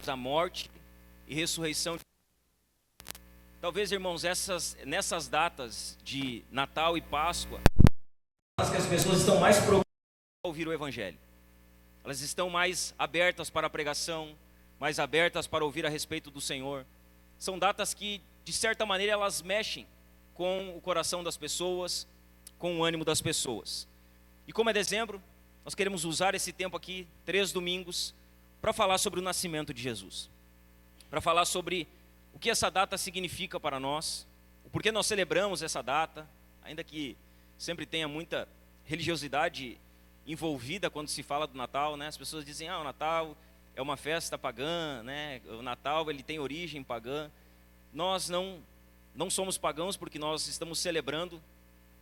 a morte e ressurreição. Talvez, irmãos, nessas datas de Natal e Páscoa, que as pessoas estão mais procuradas a ouvir o Evangelho. Elas estão mais abertas para a pregação, mais abertas para ouvir a respeito do Senhor. São datas que, de certa maneira, elas mexem com o coração das pessoas, com o ânimo das pessoas. E como é dezembro, nós queremos usar esse tempo aqui, 3 domingos, para falar sobre o nascimento de Jesus. Para falar sobre o que essa data significa para nós, o porquê nós celebramos essa data, ainda que sempre tenha muita religiosidade envolvida quando se fala do Natal, né? As pessoas dizem, o Natal é uma festa pagã, né? O Natal ele tem origem pagã. Nós não somos pagãos porque nós estamos celebrando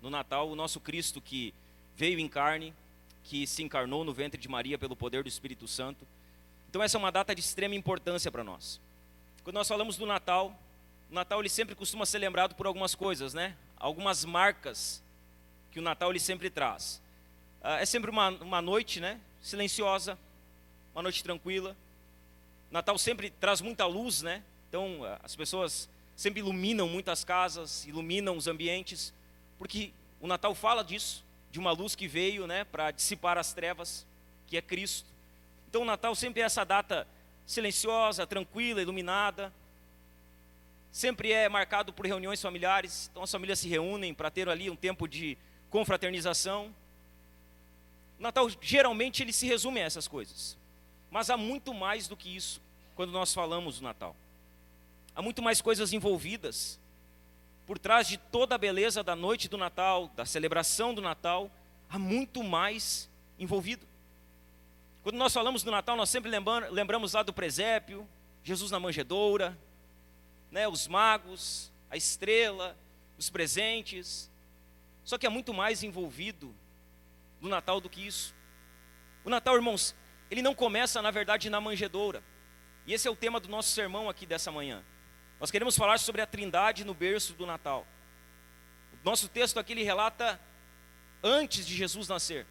no Natal o nosso Cristo que veio em carne, que se encarnou no ventre de Maria pelo poder do Espírito Santo. Então essa é uma data de extrema importância para nós. Quando nós falamos do Natal, o Natal ele sempre costuma ser lembrado por algumas coisas, né? Algumas marcas que o Natal ele sempre traz. É sempre uma noite, né? Silenciosa, uma noite tranquila. O Natal sempre traz muita luz, né? Então as pessoas sempre iluminam muitas casas, iluminam os ambientes, porque o Natal fala disso, de uma luz que veio, né, para dissipar as trevas, que é Cristo. Então o Natal sempre é essa data silenciosa, tranquila, iluminada. Sempre é marcado por reuniões familiares. Então as famílias se reúnem para ter ali um tempo de confraternização. O Natal geralmente ele se resume a essas coisas. Mas há muito mais do que isso quando nós falamos do Natal. Há muito mais coisas envolvidas. Por trás de toda a beleza da noite do Natal, da celebração do Natal, há muito mais envolvido. Quando nós falamos do Natal, nós sempre lembramos lá do presépio, Jesus na manjedoura, né, os magos, a estrela, os presentes. Só que há muito mais envolvido no Natal do que isso. O Natal, irmãos, ele não começa, na verdade, na manjedoura. E esse é o tema do nosso sermão aqui dessa manhã. Nós queremos falar sobre a Trindade no berço do Natal. O nosso texto aqui ele relata antes de Jesus nascer.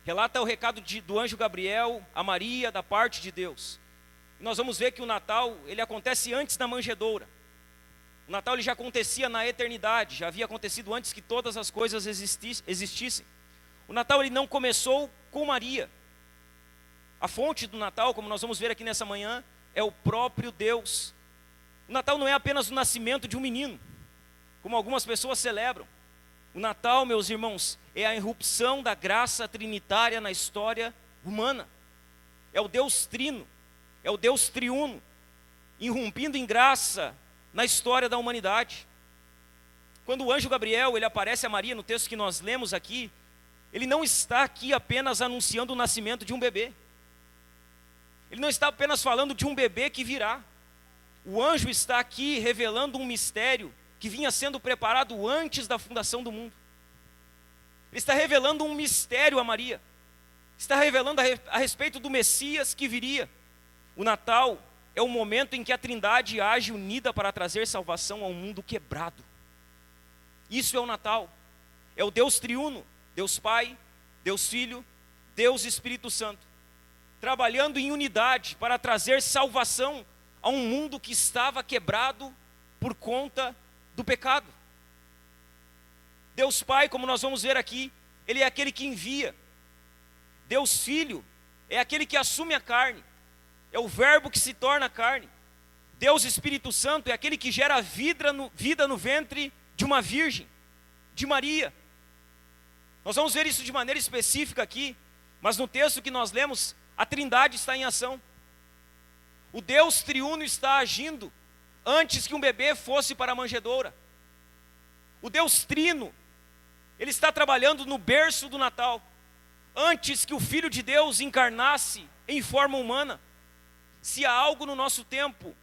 Relata o recado do anjo Gabriel a Maria da parte de Deus. E nós vamos ver que o Natal ele acontece antes da manjedoura. O Natal ele já acontecia na eternidade, já havia acontecido antes que todas as coisas existissem. O Natal ele não começou com Maria. A fonte do Natal, como nós vamos ver aqui nessa manhã, é o próprio Deus. O Natal não é apenas o nascimento de um menino, como algumas pessoas celebram. O Natal, meus irmãos, é a irrupção da graça trinitária na história humana. É o Deus trino, é o Deus triuno, irrompindo em graça na história da humanidade. Quando o anjo Gabriel ele aparece a Maria no texto que nós lemos aqui, ele não está aqui apenas anunciando o nascimento de um bebê. Ele não está apenas falando de um bebê que virá. O anjo está aqui revelando um mistério que vinha sendo preparado antes da fundação do mundo. Ele está revelando um mistério a Maria. Está revelando a respeito do Messias que viria. O Natal é o momento em que a Trindade age unida para trazer salvação ao mundo quebrado. Isso é o Natal. É o Deus triuno, Deus Pai, Deus Filho, Deus Espírito Santo, trabalhando em unidade para trazer salvação a um mundo que estava quebrado por conta do pecado. Deus Pai, como nós vamos ver aqui, Ele é aquele que envia. Deus Filho é aquele que assume a carne, é o verbo que se torna carne. Deus Espírito Santo é aquele que gera vida no ventre de uma virgem, de Maria. Nós vamos ver isso de maneira específica aqui, mas no texto que nós lemos, a Trindade está em ação. O Deus triuno está agindo antes que um bebê fosse para a manjedoura. O Deus trino, Ele está trabalhando no berço do Natal, antes que o Filho de Deus encarnasse em forma humana. Se há algo no nosso tempo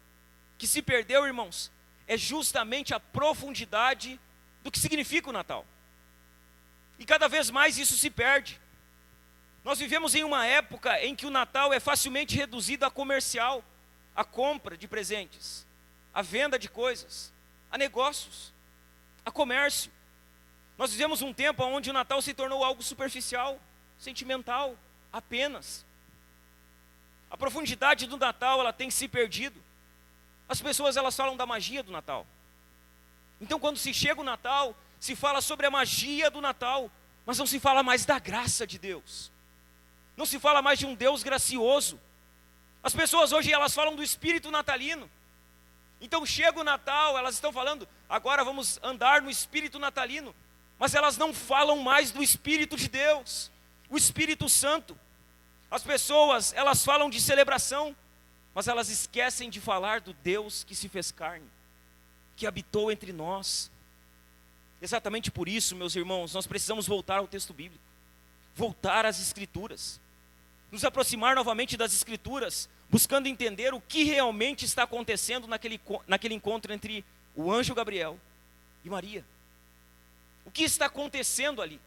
que se perdeu, irmãos, é justamente a profundidade do que significa o Natal. E cada vez mais isso se perde. Nós vivemos em uma época em que o Natal é facilmente reduzido a comercial, a compra de presentes, a venda de coisas, a negócios, a comércio. Nós vivemos um tempo onde o Natal se tornou algo superficial, sentimental, apenas. profundidade do Natal, ela tem se perdido. As pessoas, elas falam da magia do Natal. Então, quando se chega o Natal, se fala sobre a magia do Natal, mas não se fala mais da graça de Deus. Não se fala mais de um Deus gracioso. As pessoas hoje, elas falam do espírito natalino. Então chega o Natal, elas estão falando, agora vamos andar no espírito natalino. Mas elas não falam mais do Espírito de Deus, o Espírito Santo. As pessoas, elas falam de celebração, mas elas esquecem de falar do Deus que se fez carne, que habitou entre nós. Exatamente por isso, meus irmãos, nós precisamos voltar ao texto bíblico, voltar às Escrituras, nos aproximar novamente das Escrituras, buscando entender o que realmente está acontecendo naquele encontro entre o anjo Gabriel e Maria. O que está acontecendo ali?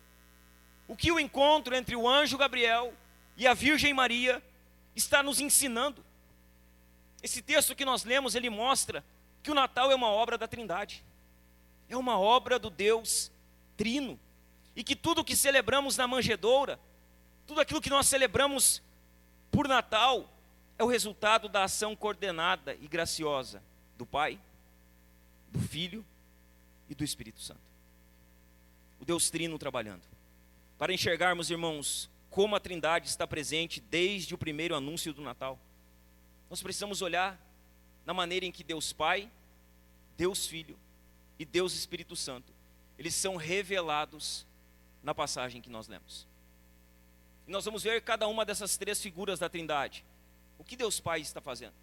O que o encontro entre o anjo Gabriel e a Virgem Maria está nos ensinando? Esse texto que nós lemos, ele mostra que o Natal é uma obra da Trindade. É uma obra do Deus Trino. E que tudo que celebramos na manjedoura, tudo aquilo que nós celebramos por Natal, é o resultado da ação coordenada e graciosa do Pai, do Filho e do Espírito Santo. O Deus Trino trabalhando. Para enxergarmos, irmãos, como a Trindade está presente desde o primeiro anúncio do Natal, nós precisamos olhar na maneira em que Deus Pai, Deus Filho e Deus Espírito Santo, eles são revelados na passagem que nós lemos. E nós vamos ver cada uma dessas três figuras da Trindade. O que Deus Pai está fazendo?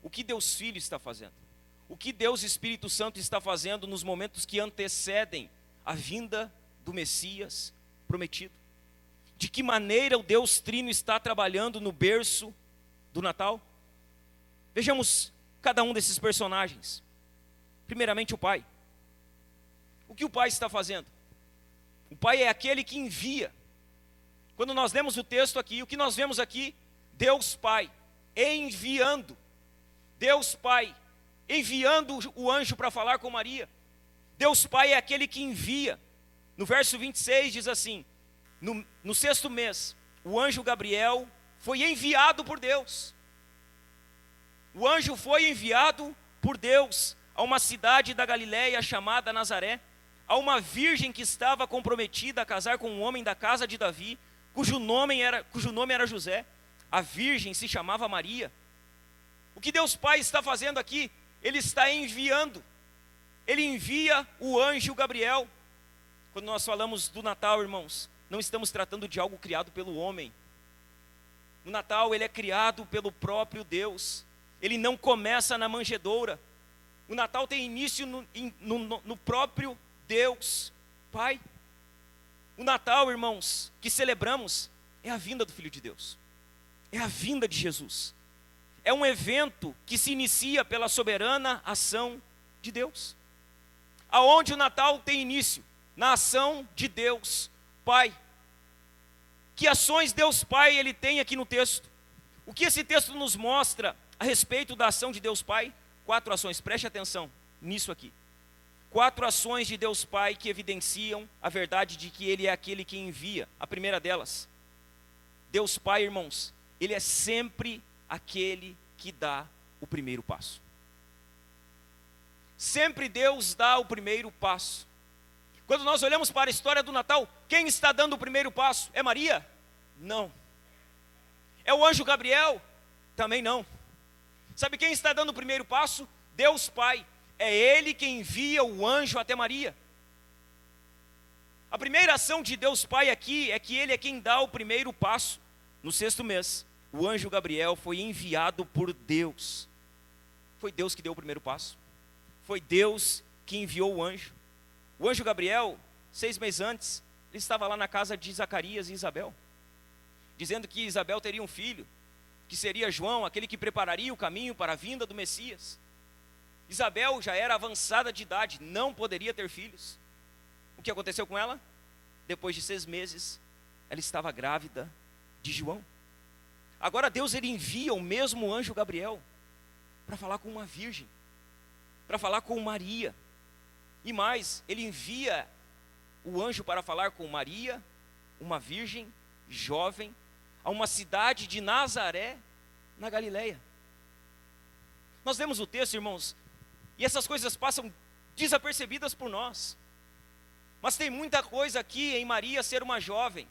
O que Deus Filho está fazendo? O que Deus Espírito Santo está fazendo nos momentos que antecedem a vinda do Messias prometido? De que maneira o Deus Trino está trabalhando no berço do Natal? Vejamos cada um desses personagens. Primeiramente o Pai. O que o Pai está fazendo? O Pai é aquele que envia. Quando nós lemos o texto aqui, o que nós vemos aqui? Deus Pai enviando. Deus Pai enviando o anjo para falar com Maria. Deus Pai é aquele que envia. No verso 26 diz assim: no sexto mês, o anjo Gabriel foi enviado por Deus. O anjo foi enviado por Deus a uma cidade da Galiléia chamada Nazaré, a uma virgem que estava comprometida a casar com um homem da casa de Davi, cujo nome era José. A virgem se chamava Maria. O que Deus Pai está fazendo aqui? Ele está enviando. Ele envia o anjo Gabriel. Quando nós falamos do Natal, irmãos, não estamos tratando de algo criado pelo homem. No Natal, ele é criado pelo próprio Deus. Ele não começa na manjedoura. O Natal tem início no próprio Deus Pai. O Natal, irmãos, que celebramos, é a vinda do Filho de Deus. É a vinda de Jesus. É um evento que se inicia pela soberana ação de Deus. Aonde o Natal tem início? Na ação de Deus Pai. Que ações Deus Pai ele tem aqui no texto? O que esse texto nos mostra a respeito da ação de Deus Pai? 4 ações, preste atenção nisso aqui. 4 ações de Deus Pai que evidenciam a verdade de que Ele é aquele que envia. A primeira delas, Deus Pai, irmãos, Ele é sempre aquele que dá o primeiro passo. Sempre Deus dá o primeiro passo. Quando nós olhamos para a história do Natal, quem está dando o primeiro passo? É Maria? Não. É o anjo Gabriel? Também não. Sabe quem está dando o primeiro passo? Deus Pai. É Ele quem envia o anjo até Maria. A primeira ação de Deus Pai aqui é que Ele é quem dá o primeiro passo. No sexto mês, o anjo Gabriel foi enviado por Deus. Foi Deus que deu o primeiro passo. Foi Deus que enviou o anjo. O anjo Gabriel, 6 meses antes, ele estava lá na casa de Zacarias e Isabel, dizendo que Isabel teria um filho, que seria João, aquele que prepararia o caminho para a vinda do Messias. Isabel já era avançada de idade, não poderia ter filhos. O que aconteceu com ela? Depois de 6 meses, ela estava grávida de João. Agora Deus ele envia o mesmo anjo Gabriel para falar com uma virgem, para falar com Maria. E mais, ele envia o anjo para falar com Maria, uma virgem jovem, a uma cidade de Nazaré, na Galileia. Nós lemos o texto, irmãos, e essas coisas passam desapercebidas por nós. Mas tem muita coisa aqui em Maria ser uma jovem,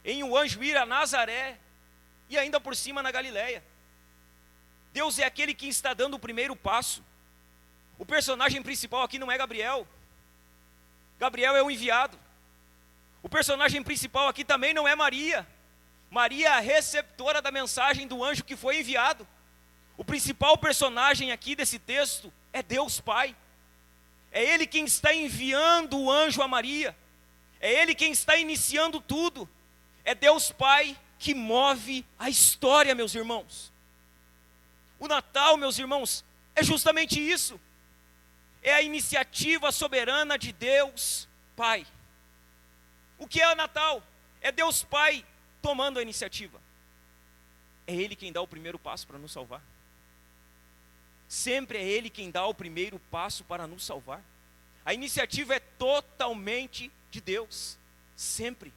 em o anjo ir a Nazaré, e ainda por cima na Galileia. Deus é aquele que está dando o primeiro passo. O personagem principal aqui não é Gabriel. Gabriel é o enviado. O personagem principal aqui também não é Maria. Maria é a receptora da mensagem do anjo que foi enviado. O principal personagem aqui desse texto é Deus Pai. É Ele quem está enviando o anjo a Maria. É Ele quem está iniciando tudo. É Deus Pai que move a história, meus irmãos. O Natal, meus irmãos, é justamente isso. É a iniciativa soberana de Deus Pai. O que é o Natal? É Deus Pai tomando a iniciativa. É Ele quem dá o primeiro passo para nos salvar. Sempre é Ele quem dá o primeiro passo para nos salvar. A iniciativa é totalmente de Deus. Sempre.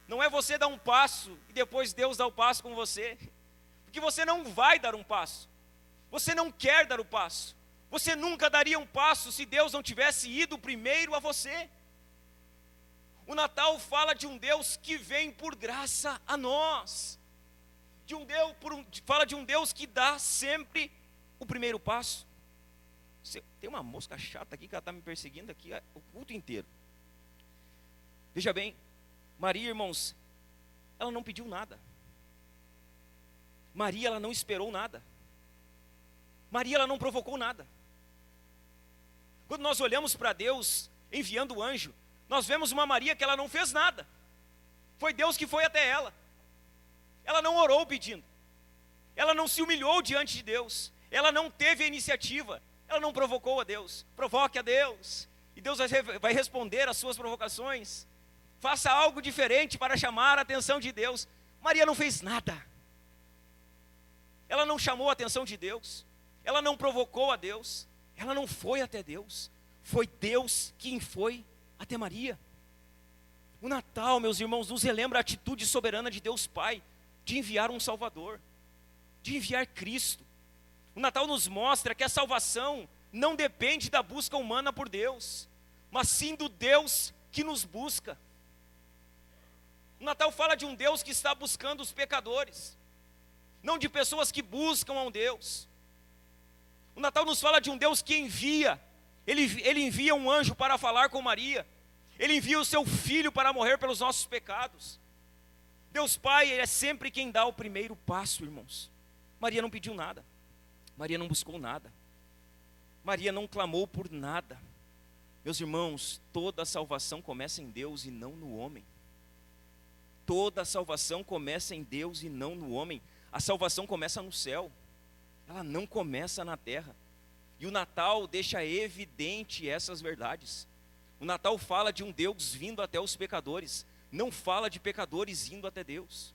Não é você dar um passo e depois Deus dá o passo com você. Porque você não vai dar um passo. Você não quer dar o passo. Você nunca daria um passo se Deus não tivesse ido primeiro a você. O Natal fala de um Deus que vem por graça a nós. Fala de um Deus que dá sempre o primeiro passo. Tem uma mosca chata aqui que ela está me perseguindo aqui o culto inteiro. Veja bem, Maria, irmãos, ela não pediu nada. Maria, ela não esperou nada. Maria, ela não provocou nada. Quando nós olhamos para Deus enviando o anjo, nós vemos uma Maria que ela não fez nada. Foi Deus que foi até ela. Ela não orou pedindo. Ela não se humilhou diante de Deus. Ela não teve a iniciativa. Ela não provocou a Deus. Provoque a Deus. E Deus vai responder às suas provocações. Faça algo diferente para chamar a atenção de Deus. Maria não fez nada. Ela não chamou a atenção de Deus. Ela não provocou a Deus. Ela não foi até Deus. Foi Deus quem foi até Maria. O Natal, meus irmãos, nos relembra a atitude soberana de Deus Pai, de enviar um Salvador, de enviar Cristo. O Natal nos mostra que a salvação não depende da busca humana por Deus, mas sim do Deus que nos busca. O Natal fala de um Deus que está buscando os pecadores, não de pessoas que buscam a um Deus. O Natal nos fala de um Deus que envia. Ele envia um anjo para falar com Maria. Ele envia o seu filho para morrer pelos nossos pecados. Deus Pai, Ele é sempre quem dá o primeiro passo, irmãos. Maria não pediu nada. Maria não buscou nada. Maria não clamou por nada. Meus irmãos, toda a salvação começa em Deus e não no homem. Toda a salvação começa em Deus e não no homem. A salvação começa no céu. Ela não começa na terra. E o Natal deixa evidente essas verdades. O Natal fala de um Deus vindo até os pecadores, não fala de pecadores indo até Deus.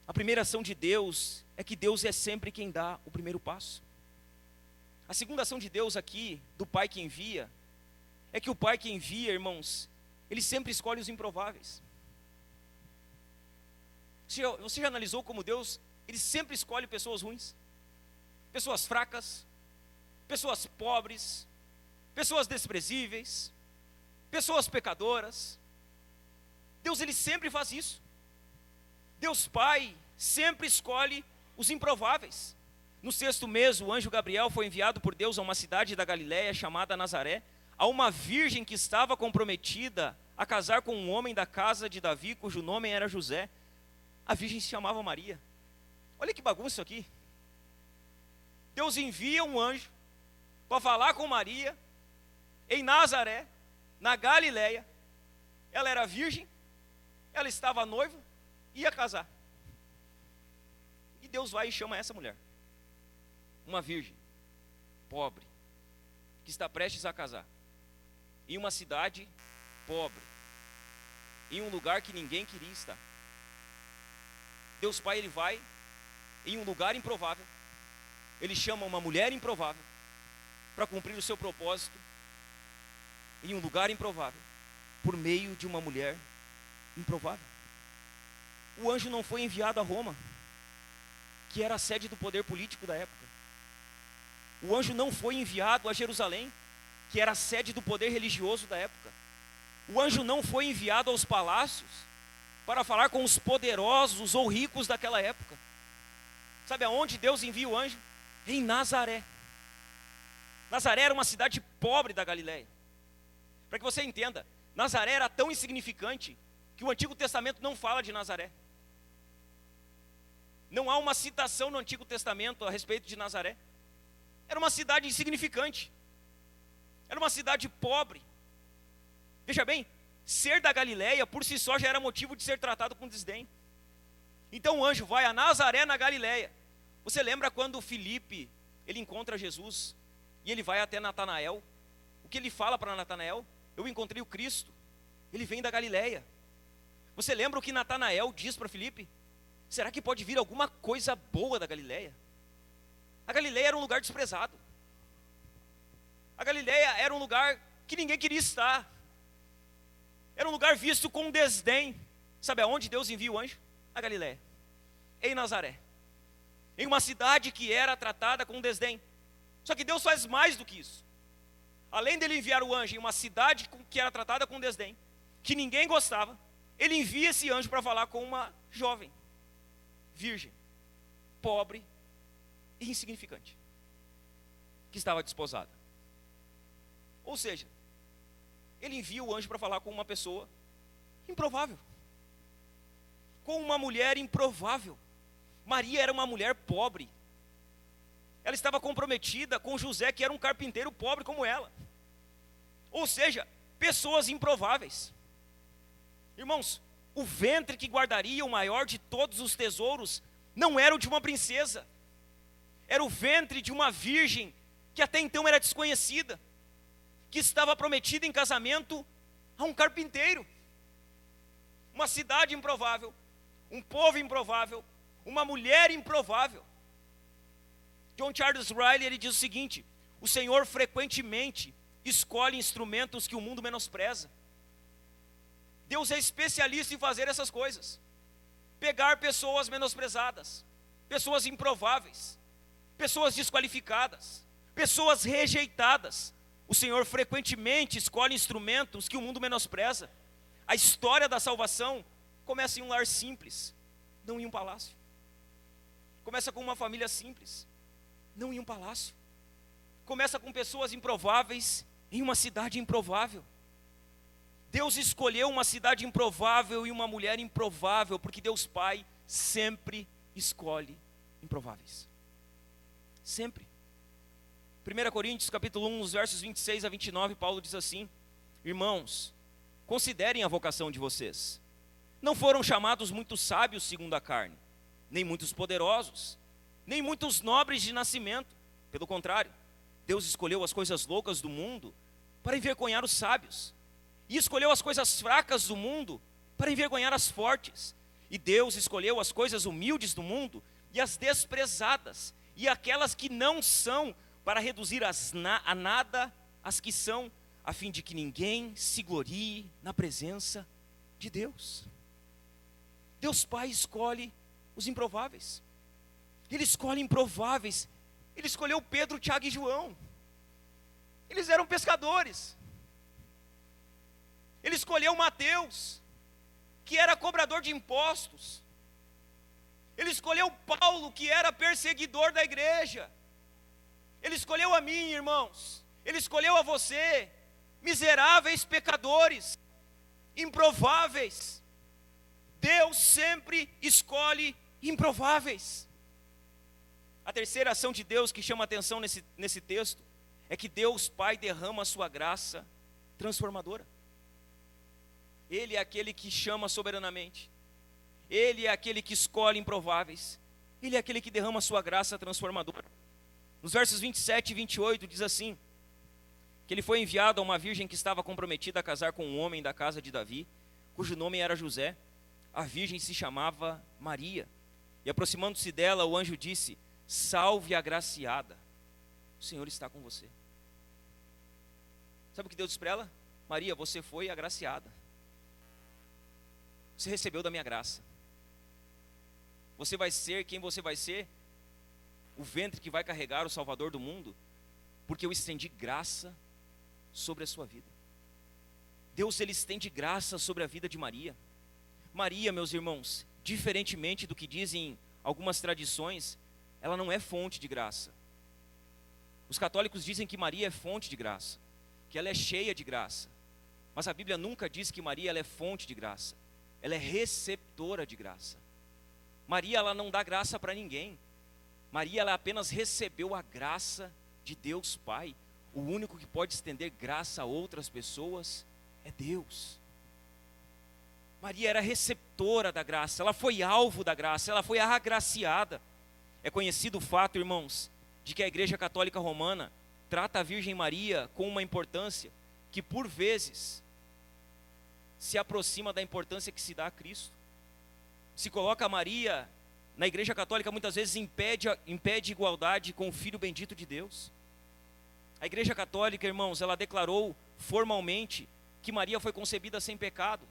A primeira ação de Deus é que Deus é sempre quem dá o primeiro passo. A segunda ação de Deus aqui, do Pai que envia, é que o Pai que envia, irmãos, Ele sempre escolhe os improváveis. Você já analisou como Deus, Ele sempre escolhe pessoas ruins? Pessoas fracas, pessoas pobres, pessoas desprezíveis, pessoas pecadoras. Deus, Ele sempre faz isso. Deus Pai sempre escolhe os improváveis. No sexto mês, o anjo Gabriel foi enviado por Deus a uma cidade da Galiléia chamada Nazaré, a uma virgem que estava comprometida a casar com um homem da casa de Davi, cujo nome era José. A virgem se chamava Maria. Olha que bagunça isso aqui. Deus envia um anjo para falar com Maria em Nazaré, na Galiléia. Ela era virgem, ela estava noiva, ia casar. E Deus vai e chama essa mulher, uma virgem, pobre, que está prestes a casar, em uma cidade pobre, em um lugar que ninguém queria estar. Deus Pai, Ele vai em um lugar improvável. Ele chama uma mulher improvável para cumprir o seu propósito em um lugar improvável, por meio de uma mulher improvável. O anjo não foi enviado a Roma. que era a sede do poder político da época. O anjo não foi enviado a Jerusalém, que era a sede do poder religioso da época. O anjo não foi enviado aos palácios para falar com os poderosos ou ricos daquela época. Sabe aonde Deus envia o anjo? Em Nazaré. Nazaré era uma cidade pobre da Galileia. Para que você entenda, Nazaré era tão insignificante que o Antigo Testamento não fala de Nazaré. Não há uma citação no Antigo Testamento a respeito de Nazaré. Era uma cidade insignificante. Era uma cidade pobre. Veja bem, ser da Galileia por si só já era motivo de ser tratado com desdém. Então o anjo vai a Nazaré na Galileia. Você lembra quando Filipe, ele encontra Jesus e ele vai até Natanael? O que ele fala para Natanael? Eu encontrei o Cristo. Ele vem da Galileia. Você lembra o que Natanael diz para Filipe? Será que pode vir alguma coisa boa da Galileia? A Galileia era um lugar desprezado. A Galileia era um lugar que ninguém queria estar. Era um lugar visto com desdém. Sabe aonde Deus envia o anjo? A Galileia, em Nazaré, em uma cidade que era tratada com desdém. Só que Deus faz mais do que isso. Além dele enviar o anjo em uma cidade que era tratada com desdém, que ninguém gostava, ele envia esse anjo para falar com uma jovem, virgem, pobre e insignificante, que estava desposada. Ou seja, ele envia o anjo para falar com uma pessoa improvável, com uma mulher improvável. Maria era uma mulher pobre. Ela estava comprometida com José, que era um carpinteiro pobre como ela. Ou seja, pessoas improváveis. Irmãos, o ventre que guardaria o maior de todos os tesouros não era o de uma princesa. Era o ventre de uma virgem que até então era desconhecida, que estava prometida em casamento a um carpinteiro. Uma cidade improvável, um povo improvável, uma mulher improvável. John Charles Riley, ele diz o seguinte: o Senhor frequentemente escolhe instrumentos que o mundo menospreza. Deus é especialista em fazer essas coisas. Pegar pessoas menosprezadas, pessoas improváveis, pessoas desqualificadas, pessoas rejeitadas. O Senhor frequentemente escolhe instrumentos que o mundo menospreza. A história da salvação começa em um lar simples, não em um palácio. Começa com uma família simples, não em um palácio. Começa com pessoas improváveis em uma cidade improvável. Deus escolheu uma cidade improvável e uma mulher improvável, porque Deus Pai sempre escolhe improváveis. Sempre. 1 Coríntios capítulo 1, nos versos 26 a 29, Paulo diz assim: irmãos, considerem a vocação de vocês. Não foram chamados muitos sábios segundo a carne, nem muitos poderosos, nem muitos nobres de nascimento. Pelo contrário, Deus escolheu as coisas loucas do mundo para envergonhar os sábios, e escolheu as coisas fracas do mundo para envergonhar as fortes. E Deus escolheu as coisas humildes do mundo e as desprezadas, e aquelas que não são, para reduzir a nada as que são, a fim de que ninguém se glorie na presença de Deus. Deus Pai escolhe os improváveis. Ele escolhe improváveis. Ele escolheu Pedro, Tiago e João. Eles eram pescadores. Ele escolheu Mateus, que era cobrador de impostos. Ele escolheu Paulo, que era perseguidor da igreja. Ele escolheu a mim, irmãos. Ele escolheu a você, miseráveis pecadores, improváveis. Deus sempre escolhe improváveis. A terceira ação de Deus que chama a atenção nesse texto é que Deus Pai derrama a sua graça transformadora. Ele é aquele que chama soberanamente. Ele é aquele que escolhe improváveis. Ele é aquele que derrama a sua graça transformadora. Nos versos 27 e 28 diz assim: que ele foi enviado a uma virgem que estava comprometida a casar com um homem da casa de Davi, cujo nome era José. A virgem se chamava Maria. E aproximando-se dela, o anjo disse: salve agraciada, o Senhor está com você. Sabe o que Deus disse para ela? Maria, você foi agraciada. Você recebeu da minha graça. Você vai ser quem você vai ser o ventre que vai carregar o Salvador do mundo, porque eu estendi graça sobre a sua vida. Deus, ele estende graça sobre a vida de Maria. Maria, meus irmãos, diferentemente do que dizem algumas tradições, ela não é fonte de graça. Os católicos dizem que Maria é fonte de graça, que ela é cheia de graça. Mas a Bíblia nunca diz que Maria ela é fonte de graça. Ela é receptora de graça. Maria, ela não dá graça para ninguém. Maria, ela apenas recebeu a graça de Deus Pai. O único que pode estender graça a outras pessoas é Deus. Maria era receptora da graça, ela foi alvo da graça, ela foi agraciada. É conhecido o fato, irmãos, de que a Igreja Católica Romana trata a Virgem Maria com uma importância que por vezes se aproxima da importância que se dá a Cristo. Se coloca Maria na Igreja Católica, muitas vezes impede igualdade com o Filho bendito de Deus. A Igreja Católica, irmãos, ela declarou formalmente que Maria foi concebida sem pecado.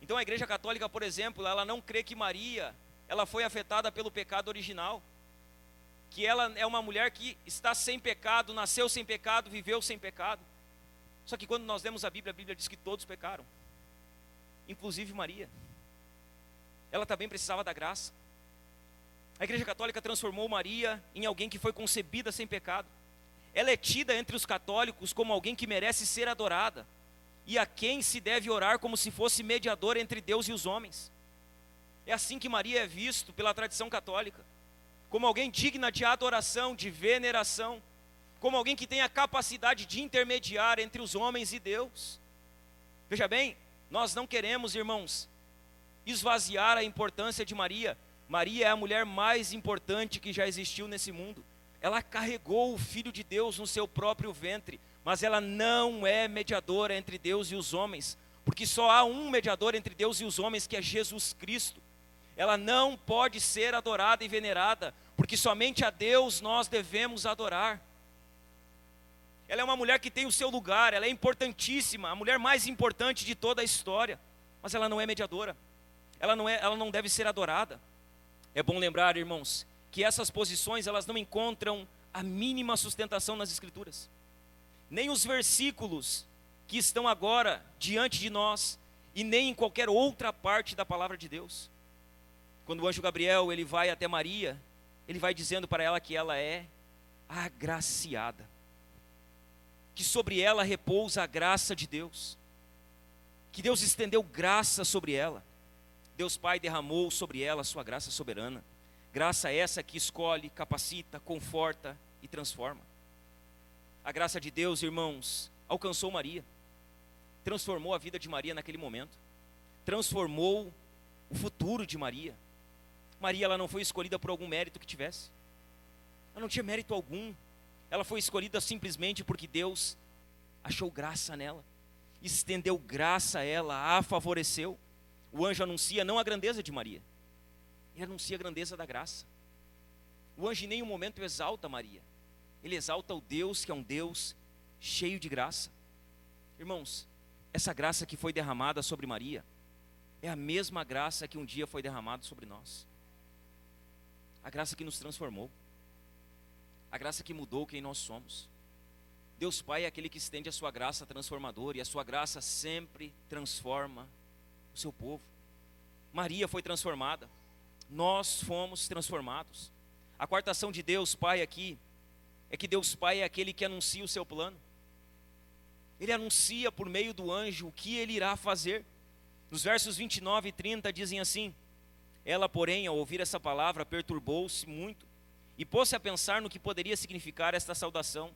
Então a Igreja Católica, por exemplo, ela não crê que Maria, ela foi afetada pelo pecado original, que ela é uma mulher que está sem pecado, nasceu sem pecado, viveu sem pecado. Só que quando nós lemos a Bíblia diz que todos pecaram, inclusive Maria. Ela também precisava da graça. A Igreja Católica transformou Maria em alguém que foi concebida sem pecado. Ela é tida entre os católicos como alguém que merece ser adorada, e a quem se deve orar como se fosse mediadora entre Deus e os homens. É assim que Maria é visto pela tradição católica, como alguém digna de adoração, de veneração, como alguém que tem a capacidade de intermediar entre os homens e Deus. Veja bem, nós não queremos, irmãos, esvaziar a importância de Maria. Maria é a mulher mais importante que já existiu nesse mundo. Ela carregou o Filho de Deus no seu próprio ventre, mas ela não é mediadora entre Deus e os homens, porque só há um mediador entre Deus e os homens, que é Jesus Cristo. Ela não pode ser adorada e venerada, porque somente a Deus nós devemos adorar. Ela é uma mulher que tem o seu lugar, ela é importantíssima, a mulher mais importante de toda a história, mas ela não é mediadora, ela não deve ser adorada. É bom lembrar, irmãos, que essas posições elas não encontram a mínima sustentação nas Escrituras. Nem os versículos que estão agora diante de nós, e nem em qualquer outra parte da palavra de Deus. Quando o anjo Gabriel ele vai até Maria, ele vai dizendo para ela que ela é agraciada, que sobre ela repousa a graça de Deus, que Deus estendeu graça sobre ela. Deus Pai derramou sobre ela a sua graça soberana. Graça essa que escolhe, capacita, conforta e transforma. A graça de Deus, irmãos, alcançou Maria, transformou a vida de Maria naquele momento, transformou o futuro de Maria. Maria, ela não foi escolhida por algum mérito que tivesse, ela não tinha mérito algum, ela foi escolhida simplesmente porque Deus achou graça nela, estendeu graça a ela, a favoreceu. O anjo anuncia não a grandeza de Maria, ele anuncia a grandeza da graça. O anjo em nenhum momento exalta Maria, ele exalta o Deus que é um Deus cheio de graça. Irmãos, essa graça que foi derramada sobre Maria é a mesma graça que um dia foi derramada sobre nós. A graça que nos transformou, a graça que mudou quem nós somos. Deus Pai é aquele que estende a sua graça transformadora, e a sua graça sempre transforma o seu povo. Maria foi transformada, nós fomos transformados. A quarta ação de Deus Pai aqui é que Deus Pai é aquele que anuncia o seu plano. Ele anuncia por meio do anjo o que ele irá fazer. Nos versos 29 e 30 dizem assim: ela, porém, ao ouvir essa palavra, perturbou-se muito e pôs-se a pensar no que poderia significar esta saudação.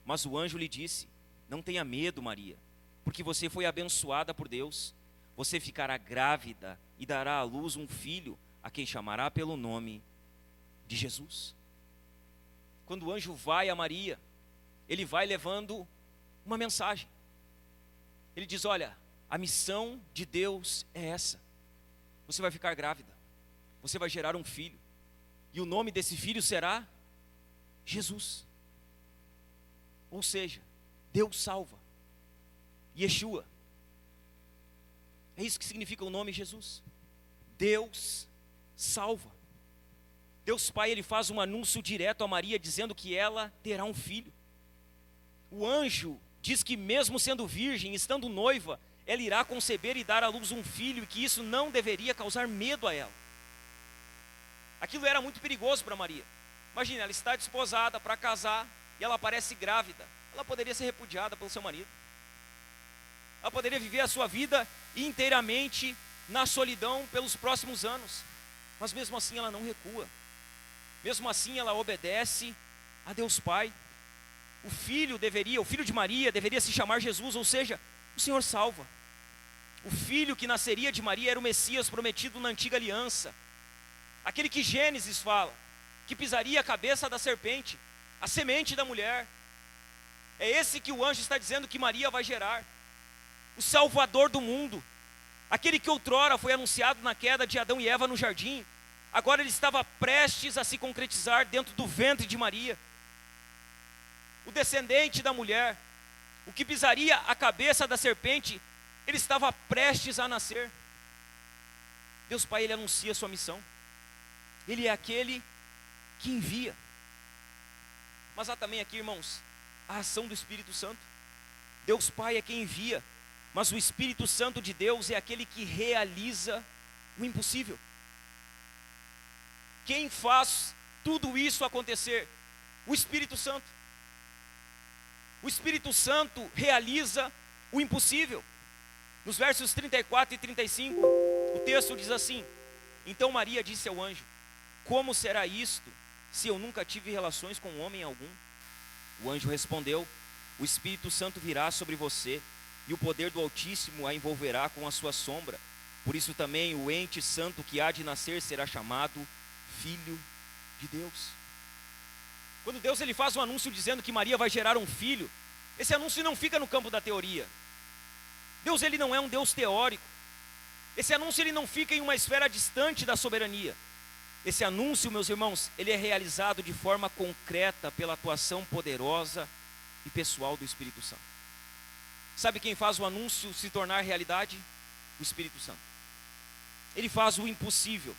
Mas o anjo lhe disse: não tenha medo, Maria, porque você foi abençoada por Deus. Você ficará grávida e dará à luz um filho, a quem chamará pelo nome de Jesus. Quando o anjo vai a Maria, ele vai levando uma mensagem. Ele diz: olha, a missão de Deus é essa. Você vai ficar grávida, você vai gerar um filho, e o nome desse filho será Jesus. Ou seja, Deus salva, Yeshua. É isso que significa o nome Jesus. Deus salva. Deus Pai, ele faz um anúncio direto a Maria, dizendo que ela terá um filho. O anjo diz que mesmo sendo virgem, estando noiva, ela irá conceber e dar à luz um filho, e que isso não deveria causar medo a ela. Aquilo era muito perigoso para Maria. Imagina, ela está desposada para casar, e ela aparece grávida. Ela poderia ser repudiada pelo seu marido. Ela poderia viver a sua vida inteiramente na solidão pelos próximos anos. Mas mesmo assim ela não recua. Mesmo assim ela obedece a Deus Pai. O filho de Maria deveria se chamar Jesus, ou seja, o Senhor salva. O filho que nasceria de Maria era o Messias prometido na antiga aliança. Aquele que Gênesis fala, que pisaria a cabeça da serpente, a semente da mulher. É esse que o anjo está dizendo que Maria vai gerar. O Salvador do mundo. Aquele que outrora foi anunciado na queda de Adão e Eva no jardim, agora ele estava prestes a se concretizar dentro do ventre de Maria. O descendente da mulher, o que pisaria a cabeça da serpente, ele estava prestes a nascer. Deus Pai, ele anuncia a sua missão. Ele é aquele que envia. Mas há também aqui, irmãos, a ação do Espírito Santo. Deus Pai é quem envia, mas o Espírito Santo de Deus é aquele que realiza o impossível. Quem faz tudo isso acontecer? O Espírito Santo. O Espírito Santo realiza o impossível. Nos versos 34 e 35, o texto diz assim: então Maria disse ao anjo: como será isto, se eu nunca tive relações com homem algum? O anjo respondeu: o Espírito Santo virá sobre você, e o poder do Altíssimo a envolverá com a sua sombra. Por isso também o ente santo que há de nascer será chamado Filho de Deus. Quando Deus ele faz um anúncio dizendo que Maria vai gerar um filho, esse anúncio não fica no campo da teoria. Deus ele não é um Deus teórico. Esse anúncio ele não fica em uma esfera distante da soberania. Esse anúncio, meus irmãos, ele é realizado de forma concreta pela atuação poderosa e pessoal do Espírito Santo. Sabe quem faz o anúncio se tornar realidade? O Espírito Santo. Ele faz o impossível.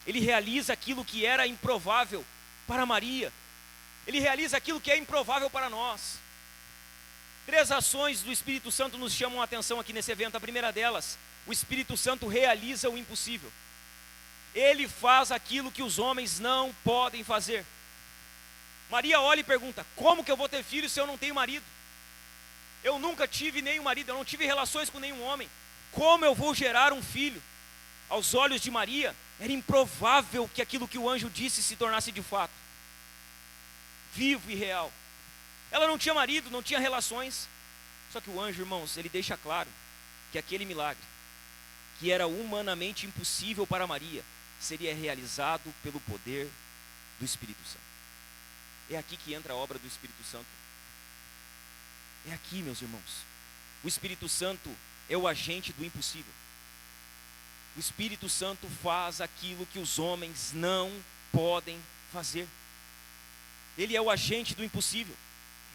Ele realiza aquilo que era improvável para Maria. Ele realiza aquilo que é improvável para nós. 3 ações do Espírito Santo nos chamam a atenção aqui nesse evento. A primeira delas, o Espírito Santo realiza o impossível. Ele faz aquilo que os homens não podem fazer. Maria olha e pergunta: como que eu vou ter filho se eu não tenho marido? Eu nunca tive nenhum marido, eu não tive relações com nenhum homem. Como eu vou gerar um filho? Aos olhos de Maria, era improvável que aquilo que o anjo disse se tornasse de fato vivo e real. Ela não tinha marido, não tinha relações. Só que o anjo, irmãos, ele deixa claro que aquele milagre, que era humanamente impossível para Maria, seria realizado pelo poder do Espírito Santo. É aqui que entra a obra do Espírito Santo. É aqui, meus irmãos. O Espírito Santo é o agente do impossível. O Espírito Santo faz aquilo que os homens não podem fazer. Ele é o agente do impossível.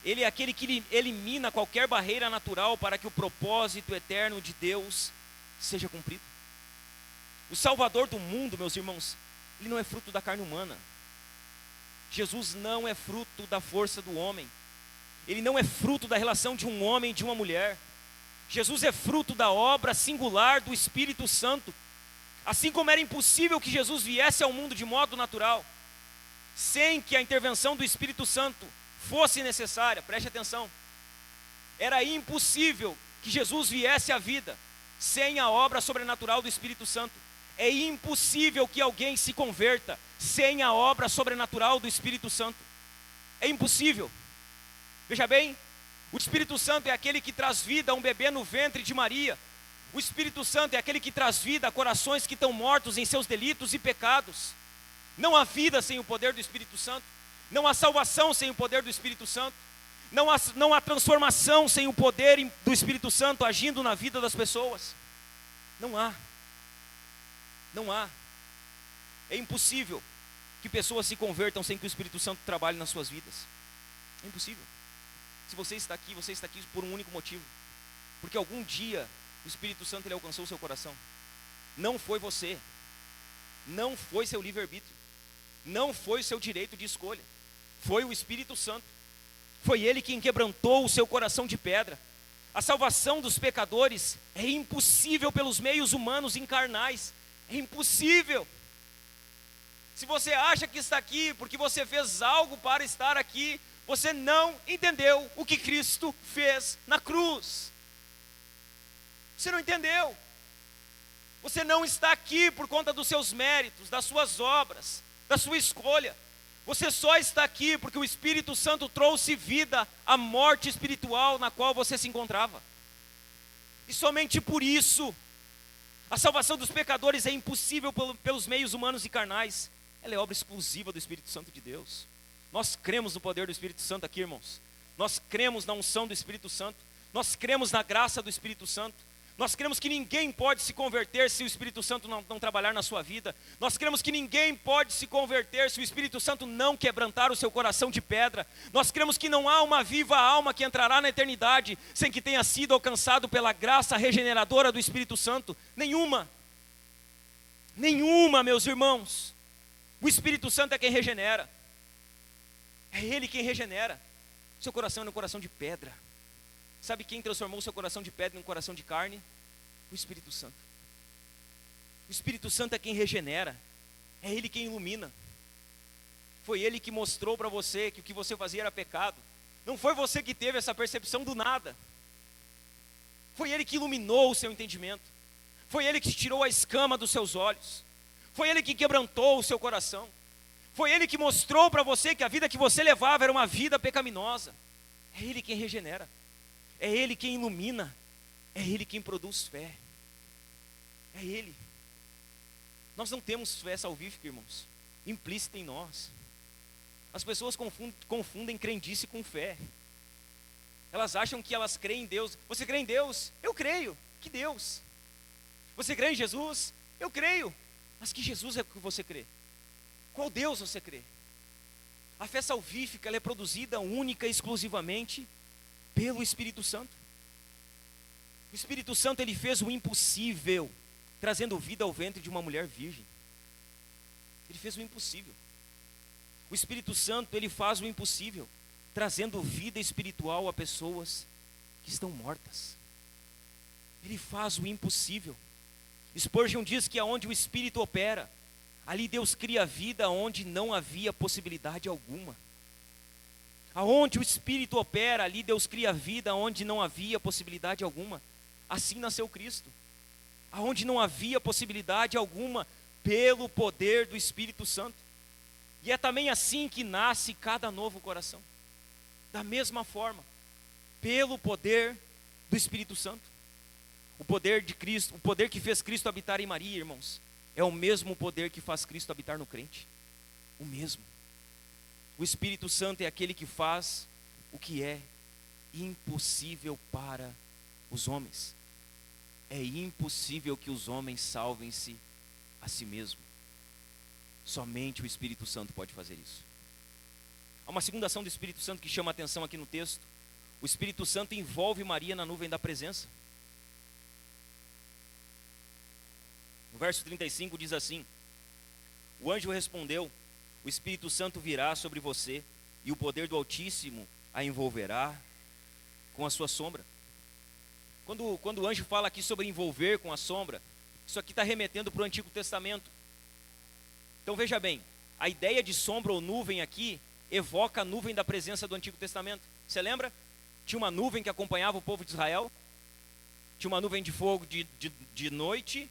Ele é aquele que elimina qualquer barreira natural para que o propósito eterno de Deus seja cumprido. O Salvador do mundo, meus irmãos, ele não é fruto da carne humana. Jesus não é fruto da força do homem. Ele não é fruto da relação de um homem e de uma mulher. Jesus é fruto da obra singular do Espírito Santo. Assim como era impossível que Jesus viesse ao mundo de modo natural, sem que a intervenção do Espírito Santo fosse necessária, preste atenção. Era impossível que Jesus viesse à vida sem a obra sobrenatural do Espírito Santo. É impossível que alguém se converta sem a obra sobrenatural do Espírito Santo. É impossível. Veja bem, o Espírito Santo é aquele que traz vida a um bebê no ventre de Maria. O Espírito Santo é aquele que traz vida a corações que estão mortos em seus delitos e pecados. Não há vida sem o poder do Espírito Santo. Não há salvação sem o poder do Espírito Santo. Não há transformação sem o poder do Espírito Santo agindo na vida das pessoas. Não há. Não há. É impossível que pessoas se convertam sem que o Espírito Santo trabalhe nas suas vidas. É impossível. Se você está aqui por um único motivo. Porque algum dia o Espírito Santo ele alcançou o seu coração. Não foi você. Não foi seu livre-arbítrio. Não foi o seu direito de escolha, foi o Espírito Santo. Foi Ele quem quebrantou o seu coração de pedra. A salvação dos pecadores é impossível pelos meios humanos encarnais. É impossível. Se você acha que está aqui porque você fez algo para estar aqui, você não entendeu o que Cristo fez na cruz. Você não entendeu. Você não está aqui por conta dos seus méritos, das suas obras, da sua escolha. Você só está aqui porque o Espírito Santo trouxe vida à morte espiritual na qual você se encontrava. E somente por isso, a salvação dos pecadores é impossível pelos meios humanos e carnais. Ela é obra exclusiva do Espírito Santo de Deus. Nós cremos no poder do Espírito Santo aqui, irmãos. Nós cremos na unção do Espírito Santo. Nós cremos na graça do Espírito Santo. Nós cremos que ninguém pode se converter se o Espírito Santo não trabalhar na sua vida. Nós cremos que ninguém pode se converter se o Espírito Santo não quebrantar o seu coração de pedra. Nós cremos que não há uma viva alma que entrará na eternidade sem que tenha sido alcançado pela graça regeneradora do Espírito Santo. Nenhuma. Nenhuma, meus irmãos. O Espírito Santo é quem regenera. É Ele quem regenera. Seu coração é um coração de pedra. Sabe quem transformou o seu coração de pedra em um coração de carne? O Espírito Santo. O Espírito Santo é quem regenera. É Ele quem ilumina. Foi Ele que mostrou para você que o que você fazia era pecado. Não foi você que teve essa percepção do nada. Foi Ele que iluminou o seu entendimento. Foi Ele que tirou a escama dos seus olhos. Foi Ele que quebrantou o seu coração. Foi Ele que mostrou para você que a vida que você levava era uma vida pecaminosa. É Ele quem regenera. É Ele quem ilumina. É Ele quem produz fé. É Ele. Nós não temos fé salvífica, irmãos, implícita em nós. As pessoas confundem crendice com fé. Elas acham que elas creem em Deus. Você crê em Deus? Eu creio. Que Deus? Você crê em Jesus? Eu creio. Mas que Jesus é que você crê? Qual Deus você crê? A fé salvífica ela é produzida única e exclusivamente pelo Espírito Santo. O Espírito Santo ele fez o impossível, trazendo vida ao ventre de uma mulher virgem. Ele fez o impossível. O Espírito Santo ele faz o impossível, trazendo vida espiritual a pessoas que estão mortas. Ele faz o impossível. Spurgeon diz que aonde o Espírito opera, ali Deus cria vida onde não havia possibilidade alguma. Aonde o Espírito opera, ali Deus cria vida onde não havia possibilidade alguma. Assim nasceu Cristo. Aonde não havia possibilidade alguma, pelo poder do Espírito Santo. E é também assim que nasce cada novo coração. Da mesma forma, pelo poder do Espírito Santo. O poder de Cristo, o poder que fez Cristo habitar em Maria, irmãos, é o mesmo poder que faz Cristo habitar no crente. O mesmo. O Espírito Santo é aquele que faz o que é impossível para os homens. É impossível que os homens salvem-se a si mesmos. Somente o Espírito Santo pode fazer isso. Há uma segunda ação do Espírito Santo que chama a atenção aqui no texto. O Espírito Santo envolve Maria na nuvem da presença. No verso 35 diz assim: o anjo respondeu: o Espírito Santo virá sobre você, e o poder do Altíssimo a envolverá com a sua sombra. Quando o anjo fala aqui sobre envolver com a sombra, isso aqui está remetendo para o Antigo Testamento. Então veja bem, a ideia de sombra ou nuvem aqui evoca a nuvem da presença do Antigo Testamento. Você lembra? Tinha uma nuvem que acompanhava o povo de Israel, tinha uma nuvem de fogo de noite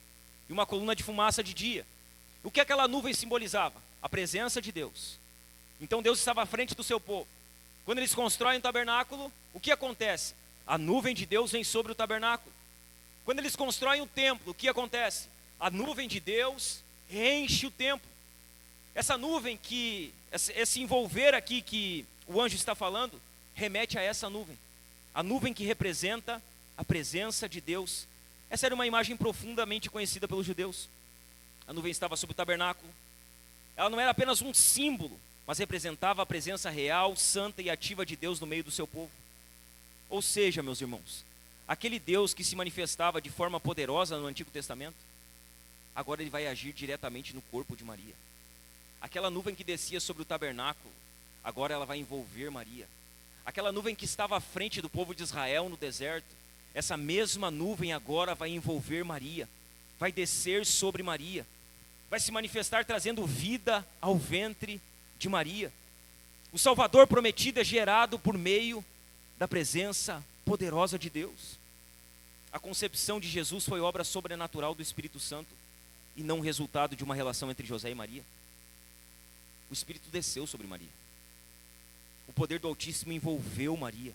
e uma coluna de fumaça de dia. O que aquela nuvem simbolizava? A presença de Deus. Então Deus estava à frente do seu povo. Quando eles constroem um tabernáculo, o que acontece? A nuvem de Deus vem sobre o tabernáculo. Quando eles constroem o templo, o que acontece? A nuvem de Deus enche o templo. Essa nuvem esse envolver aqui que o anjo está falando, remete a essa nuvem. A nuvem que representa a presença de Deus. Essa era uma imagem profundamente conhecida pelos judeus. A nuvem estava sobre o tabernáculo. Ela não era apenas um símbolo, mas representava a presença real, santa e ativa de Deus no meio do seu povo. Ou seja, meus irmãos, aquele Deus que se manifestava de forma poderosa no Antigo Testamento, agora ele vai agir diretamente no corpo de Maria. Aquela nuvem que descia sobre o tabernáculo, agora ela vai envolver Maria. Aquela nuvem que estava à frente do povo de Israel no deserto, essa mesma nuvem agora vai envolver Maria, vai descer sobre Maria, vai se manifestar trazendo vida ao ventre de Maria. O Salvador prometido é gerado por meio da presença poderosa de Deus. A concepção de Jesus foi obra sobrenatural do Espírito Santo e não resultado de uma relação entre José e Maria. O Espírito desceu sobre Maria. O poder do Altíssimo envolveu Maria.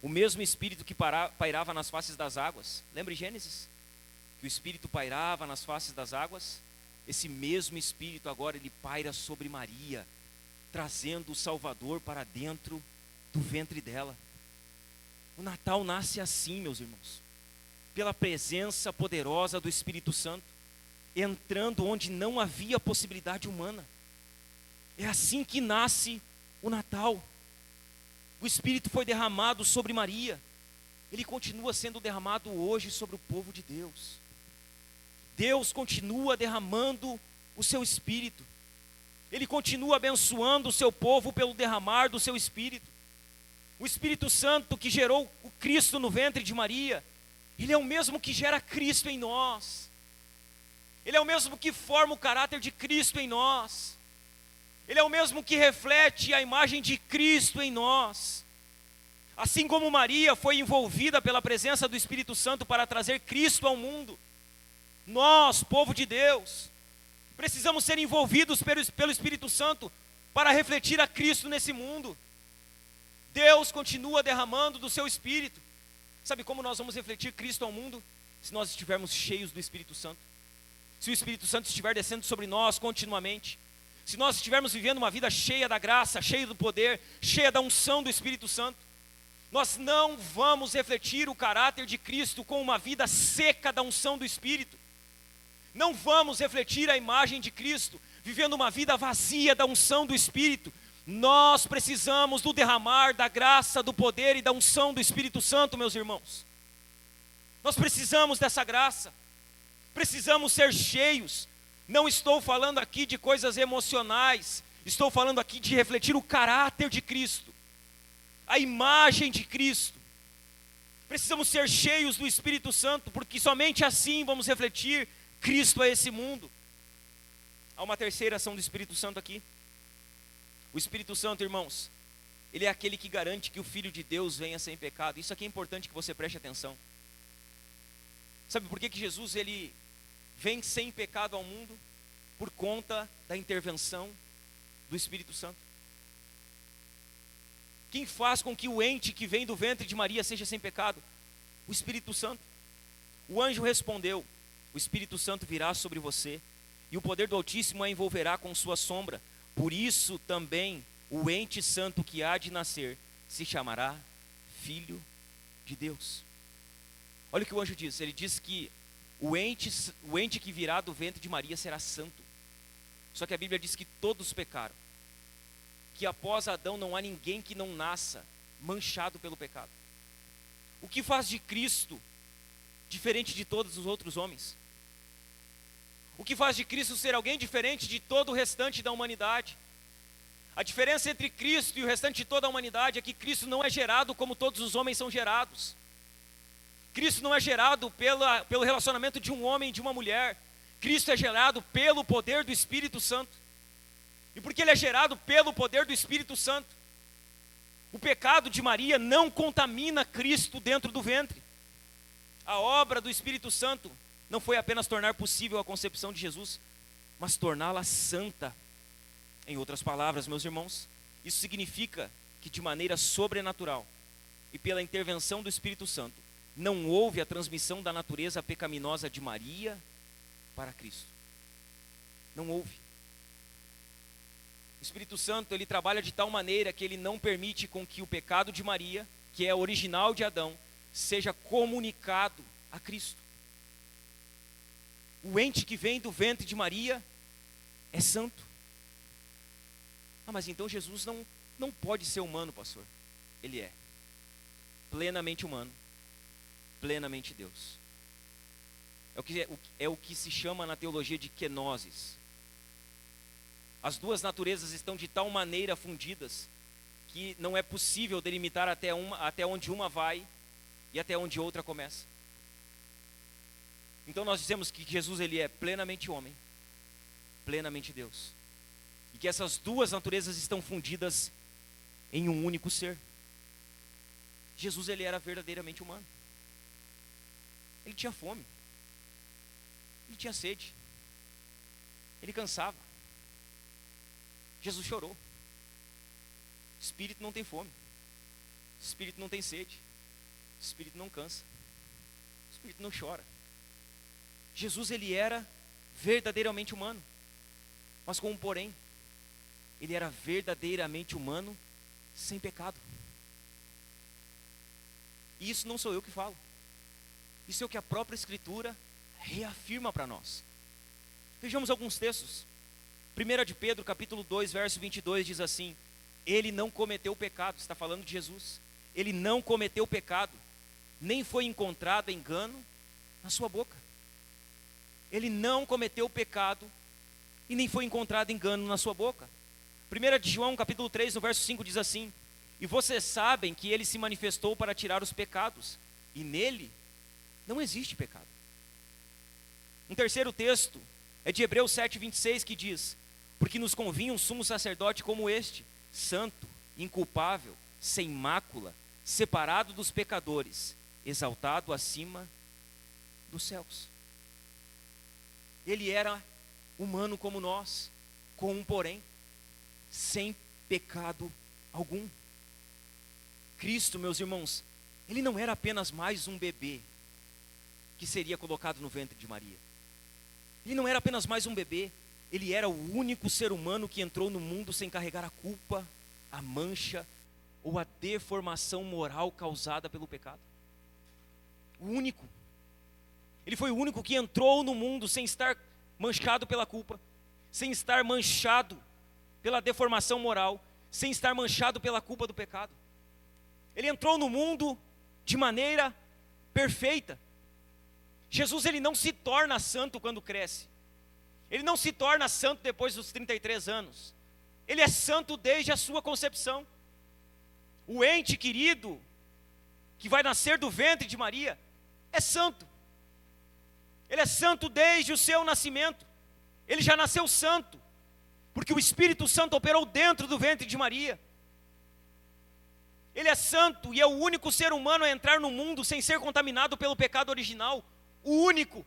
O mesmo Espírito que pairava nas faces das águas. Lembra em Gênesis? Que o Espírito pairava nas faces das águas. Esse mesmo Espírito agora ele paira sobre Maria, trazendo o Salvador para dentro do ventre dela. O Natal nasce assim, meus irmãos, pela presença poderosa do Espírito Santo, entrando onde não havia possibilidade humana. É assim que nasce o Natal. O Espírito foi derramado sobre Maria. Ele continua sendo derramado hoje sobre o povo de Deus. Deus continua derramando o seu Espírito. Ele continua abençoando o seu povo pelo derramar do seu Espírito. O Espírito Santo que gerou o Cristo no ventre de Maria, ele é o mesmo que gera Cristo em nós. Ele é o mesmo que forma o caráter de Cristo em nós. Ele é o mesmo que reflete a imagem de Cristo em nós. Assim como Maria foi envolvida pela presença do Espírito Santo para trazer Cristo ao mundo, nós, povo de Deus, precisamos ser envolvidos pelo Espírito Santo para refletir a Cristo nesse mundo. Deus continua derramando do seu Espírito. Sabe como nós vamos refletir Cristo ao mundo? Se nós estivermos cheios do Espírito Santo. Se o Espírito Santo estiver descendo sobre nós continuamente. Se nós estivermos vivendo uma vida cheia da graça, cheia do poder, cheia da unção do Espírito Santo, nós não vamos refletir o caráter de Cristo com uma vida seca da unção do Espírito. Não vamos refletir a imagem de Cristo vivendo uma vida vazia da unção do Espírito. Nós precisamos do derramar da graça, do poder e da unção do Espírito Santo, meus irmãos. Nós precisamos dessa graça. Precisamos ser cheios. Não estou falando aqui de coisas emocionais, estou falando aqui de refletir o caráter de Cristo, a imagem de Cristo. Precisamos ser cheios do Espírito Santo, porque somente assim vamos refletir Cristo a esse mundo. Há uma terceira ação do Espírito Santo aqui. O Espírito Santo, irmãos, ele é aquele que garante que o Filho de Deus venha sem pecado. Isso aqui é importante que você preste atenção. Sabe por que Jesus ele vem sem pecado ao mundo? Por conta da intervenção do Espírito Santo. Quem faz com que o ente que vem do ventre de Maria seja sem pecado? O Espírito Santo. O anjo respondeu: o Espírito Santo virá sobre você, e o poder do Altíssimo a envolverá com sua sombra. Por isso também o ente santo que há de nascer se chamará Filho de Deus. Olha o que o anjo diz. Ele diz que o ente que virá do ventre de Maria será santo. Só que a Bíblia diz que todos pecaram, que após Adão não há ninguém que não nasça manchado pelo pecado. O que faz de Cristo diferente de todos os outros homens? O que faz de Cristo ser alguém diferente de todo o restante da humanidade? A diferença entre Cristo e o restante de toda a humanidade é que Cristo não é gerado como todos os homens são gerados. Cristo não é gerado pelo relacionamento de um homem e de uma mulher. Cristo é gerado pelo poder do Espírito Santo. E porque ele é gerado pelo poder do Espírito Santo, o pecado de Maria não contamina Cristo dentro do ventre. A obra do Espírito Santo não foi apenas tornar possível a concepção de Jesus, mas torná-la santa. Em outras palavras, meus irmãos, isso significa que de maneira sobrenatural e pela intervenção do Espírito Santo, não houve a transmissão da natureza pecaminosa de Maria para Cristo. Não houve. O Espírito Santo, ele trabalha de tal maneira que ele não permite com que o pecado de Maria, que é original de Adão, seja comunicado a Cristo. O ente que vem do ventre de Maria é santo. Ah, mas então Jesus não pode ser humano, pastor. Ele é plenamente humano, plenamente Deus. É o que se chama na teologia de kenosis. As duas naturezas estão de tal maneira fundidas que não é possível delimitar até onde uma vai e até onde outra começa. Então nós dizemos que Jesus ele é plenamente homem, plenamente Deus. E que essas duas naturezas estão fundidas em um único ser. Jesus ele era verdadeiramente humano. Ele tinha fome. Ele tinha sede. Ele cansava. Jesus chorou. Espírito não tem fome. Espírito não tem sede. Espírito não cansa. Espírito não chora. Jesus ele era verdadeiramente humano. Mas com um porém. Ele era verdadeiramente humano sem pecado. E isso não sou eu que falo. Isso é o que a própria Escritura reafirma para nós. Vejamos alguns textos. 1 de Pedro, capítulo 2, verso 22, diz assim: ele não cometeu pecado, está falando de Jesus. Ele não cometeu pecado, nem foi encontrado engano na sua boca. Ele não cometeu pecado e nem foi encontrado engano na sua boca. 1 de João, capítulo 3, no verso 5, diz assim: e vocês sabem que ele se manifestou para tirar os pecados, e nele não existe pecado. Um terceiro texto é de Hebreus 7, 26, que diz: porque nos convinha um sumo sacerdote como este, santo, inculpável, sem mácula, separado dos pecadores, exaltado acima dos céus. Ele era humano como nós, com um porém, sem pecado algum. Cristo, meus irmãos, ele não era apenas mais um bebê que seria colocado no ventre de Maria. Ele não era apenas mais um bebê, ele era o único ser humano que entrou no mundo sem carregar a culpa, a mancha ou a deformação moral causada pelo pecado. O único. Ele foi o único que entrou no mundo sem estar manchado pela culpa, sem estar manchado pela deformação moral, sem estar manchado pela culpa do pecado. Ele entrou no mundo de maneira perfeita. Jesus ele não se torna santo quando cresce. Ele não se torna santo depois dos 33 anos. Ele é santo desde a sua concepção. O ente querido que vai nascer do ventre de Maria é santo. Ele é santo desde o seu nascimento. Ele já nasceu santo, porque o Espírito Santo operou dentro do ventre de Maria. Ele é santo e é o único ser humano a entrar no mundo sem ser contaminado pelo pecado original. O único.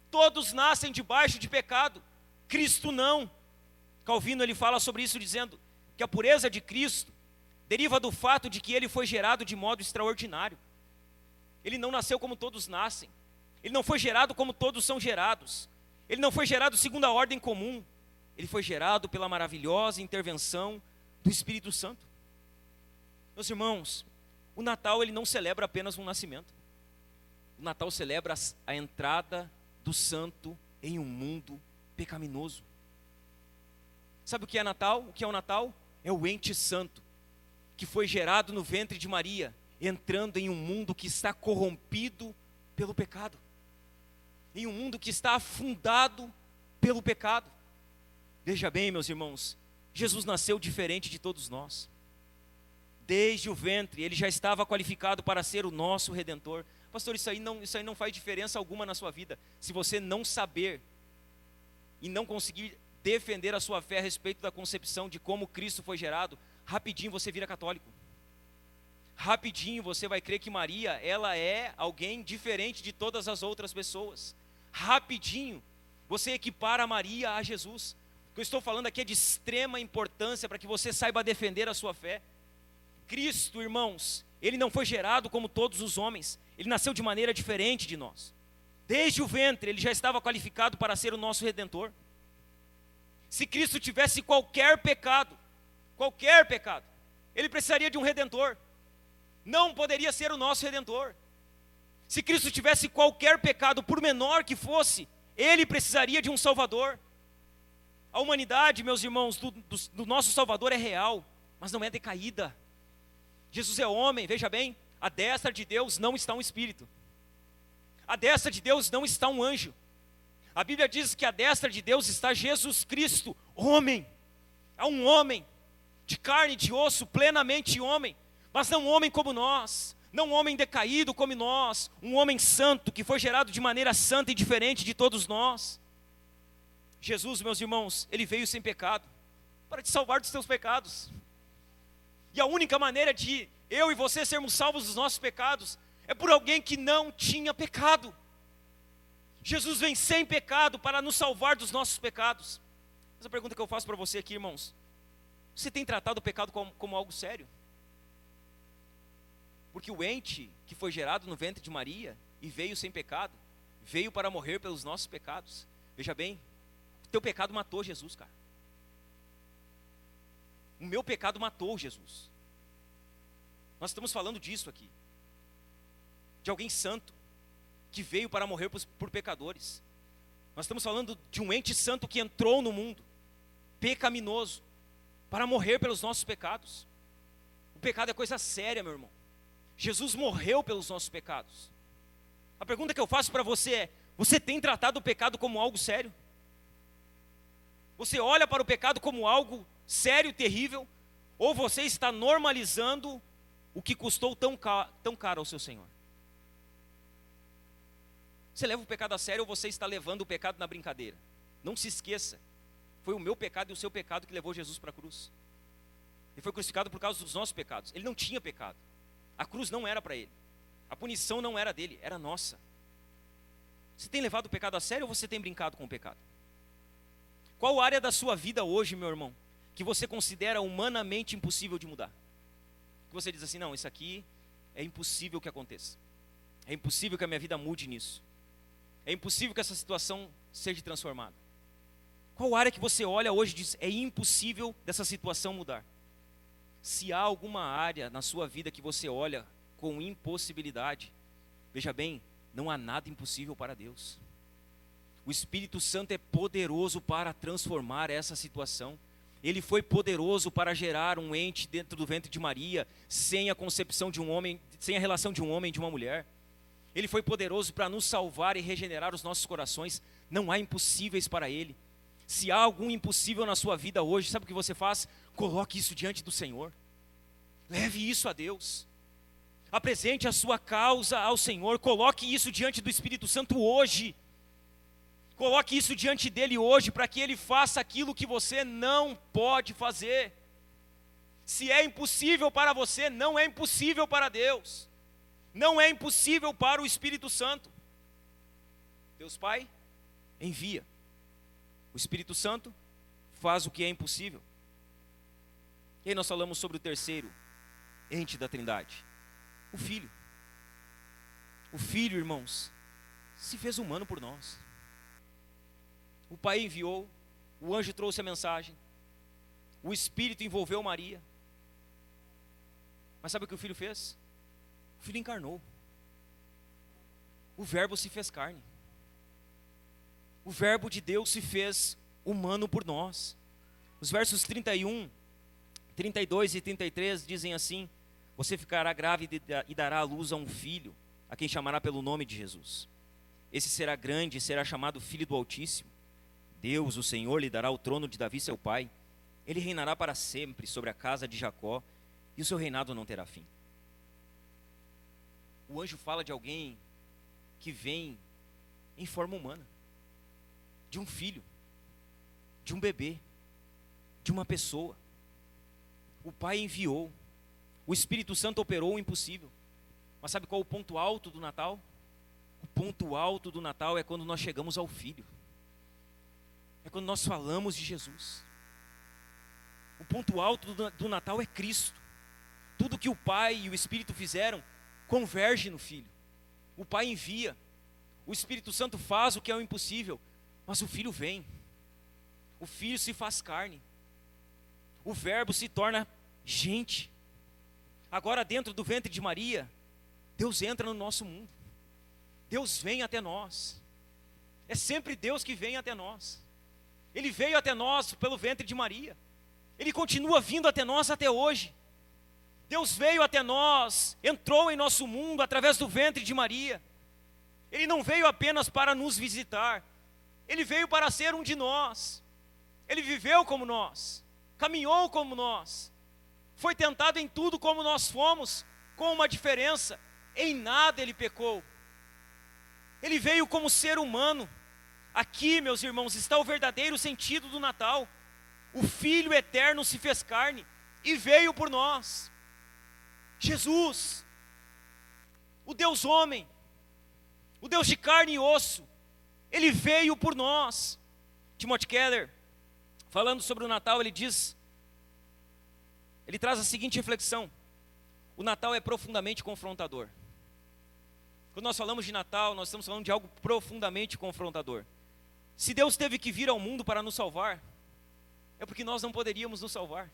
Todos nascem debaixo de pecado, Cristo não. Calvino ele fala sobre isso dizendo que a pureza de Cristo deriva do fato de que ele foi gerado de modo extraordinário. Ele não nasceu como todos nascem. Ele não foi gerado como todos são gerados. Ele não foi gerado segundo a ordem comum. Ele foi gerado pela maravilhosa intervenção do Espírito Santo. Meus irmãos, o Natal ele não celebra apenas um nascimento. O Natal celebra a entrada do santo em um mundo pecaminoso. Sabe o que é Natal? O que é o Natal? É o ente santo, que foi gerado no ventre de Maria, entrando em um mundo que está corrompido pelo pecado. Em um mundo que está afundado pelo pecado. Veja bem, meus irmãos, Jesus nasceu diferente de todos nós. Desde o ventre, ele já estava qualificado para ser o nosso Redentor. Pastor, isso aí não faz diferença alguma na sua vida. Se você não saber e não conseguir defender a sua fé a respeito da concepção de como Cristo foi gerado, rapidinho você vira católico. Rapidinho você vai crer que Maria, ela é alguém diferente de todas as outras pessoas. Rapidinho você equipara Maria a Jesus. O que eu estou falando aqui é de extrema importância para que você saiba defender a sua fé. Cristo, irmãos, ele não foi gerado como todos os homens. Ele nasceu de maneira diferente de nós. Desde o ventre, ele já estava qualificado para ser o nosso Redentor. Se Cristo tivesse qualquer pecado, ele precisaria de um Redentor. Não poderia ser o nosso Redentor. Se Cristo tivesse qualquer pecado, por menor que fosse, ele precisaria de um Salvador. A humanidade, meus irmãos, do nosso Salvador é real, mas não é decaída. Jesus é homem, veja bem, à destra de Deus não está um espírito. À destra de Deus não está um anjo. A Bíblia diz que à destra de Deus está Jesus Cristo, homem, a um homem de carne e de osso, plenamente homem, mas não um homem como nós, não um homem decaído como nós, um homem santo, que foi gerado de maneira santa e diferente de todos nós. Jesus, meus irmãos, ele veio sem pecado, para te salvar dos teus pecados. E a única maneira de eu e você sermos salvos dos nossos pecados é por alguém que não tinha pecado. Jesus vem sem pecado para nos salvar dos nossos pecados. Essa pergunta que eu faço para você aqui, irmãos: você tem tratado o pecado como algo sério? Porque o ente que foi gerado no ventre de Maria e veio sem pecado, veio para morrer pelos nossos pecados. Veja bem, o teu pecado matou Jesus, cara. O meu pecado matou Jesus. Nós estamos falando disso aqui, de alguém santo, que veio para morrer por pecadores. Nós estamos falando de um ente santo que entrou no mundo, pecaminoso, para morrer pelos nossos pecados. O pecado é coisa séria, meu irmão. Jesus morreu pelos nossos pecados. A pergunta que eu faço para você é: você tem tratado o pecado como algo sério? Você olha para o pecado como algo sério, terrível? Ou você está normalizando o que custou tão caro ao seu Senhor? Você leva o pecado a sério ou você está levando o pecado na brincadeira? Não se esqueça, foi o meu pecado e o seu pecado que levou Jesus para a cruz. Ele foi crucificado por causa dos nossos pecados. Ele não tinha pecado. A cruz não era para ele. A punição não era dele, era nossa. Você tem levado o pecado a sério ou você tem brincado com o pecado? Qual área da sua vida hoje, meu irmão, que você considera humanamente impossível de mudar? Que você diz assim: não, isso aqui é impossível que aconteça. É impossível que a minha vida mude nisso. É impossível que essa situação seja transformada. Qual área que você olha hoje e diz: é impossível dessa situação mudar? Se há alguma área na sua vida que você olha com impossibilidade, veja bem, não há nada impossível para Deus. O Espírito Santo é poderoso para transformar essa situação. Ele foi poderoso para gerar um ente dentro do ventre de Maria, sem a concepção de um homem, sem a relação de um homem e de uma mulher. Ele foi poderoso para nos salvar e regenerar os nossos corações. Não há impossíveis para Ele. Se há algum impossível na sua vida hoje, sabe o que você faz? Coloque isso diante do Senhor. Leve isso a Deus. Apresente a sua causa ao Senhor. Coloque isso diante do Espírito Santo hoje. Coloque isso diante dele hoje, para que ele faça aquilo que você não pode fazer. Se é impossível para você, não é impossível para Deus. Não é impossível para o Espírito Santo. Deus Pai envia. O Espírito Santo faz o que é impossível. E aí nós falamos sobre o terceiro ente da Trindade, o Filho. O Filho, irmãos, se fez humano por nós. O Pai enviou, o anjo trouxe a mensagem, o Espírito envolveu Maria. Mas sabe o que o Filho fez? O Filho encarnou. O Verbo se fez carne. O Verbo de Deus se fez humano por nós. Os versos 31, 32 e 33 dizem assim: você ficará grávida e dará à luz a um filho, a quem chamará pelo nome de Jesus. Esse será grande e será chamado Filho do Altíssimo. Deus, o Senhor, lhe dará o trono de Davi, seu pai. Ele reinará para sempre sobre a casa de Jacó, e o seu reinado não terá fim. O anjo fala de alguém que vem em forma humana, de um filho, de um bebê, de uma pessoa. O Pai enviou, o Espírito Santo operou o impossível. Mas sabe qual é o ponto alto do Natal? O ponto alto do Natal é quando nós chegamos ao Filho. É quando nós falamos de Jesus. O ponto alto do Natal é Cristo. Tudo que o Pai e o Espírito fizeram converge no Filho. O Pai envia, o Espírito Santo faz o que é o impossível, mas o Filho vem. O Filho se faz carne. O Verbo se torna gente. Agora, dentro do ventre de Maria, Deus entra no nosso mundo. Deus vem até nós. É sempre Deus que vem até nós. Ele veio até nós pelo ventre de Maria. Ele continua vindo até nós até hoje. Deus veio até nós, entrou em nosso mundo através do ventre de Maria. Ele não veio apenas para nos visitar. Ele veio para ser um de nós. Ele viveu como nós, caminhou como nós, foi tentado em tudo como nós fomos, com uma diferença: em nada ele pecou. Ele veio como ser humano. Aqui, meus irmãos, está o verdadeiro sentido do Natal. O Filho eterno se fez carne e veio por nós. Jesus, o Deus homem, o Deus de carne e osso, ele veio por nós. Timothy Keller, falando sobre o Natal, ele traz a seguinte reflexão: o Natal é profundamente confrontador. Quando nós falamos de Natal, nós estamos falando de algo profundamente confrontador. Se Deus teve que vir ao mundo para nos salvar, é porque nós não poderíamos nos salvar.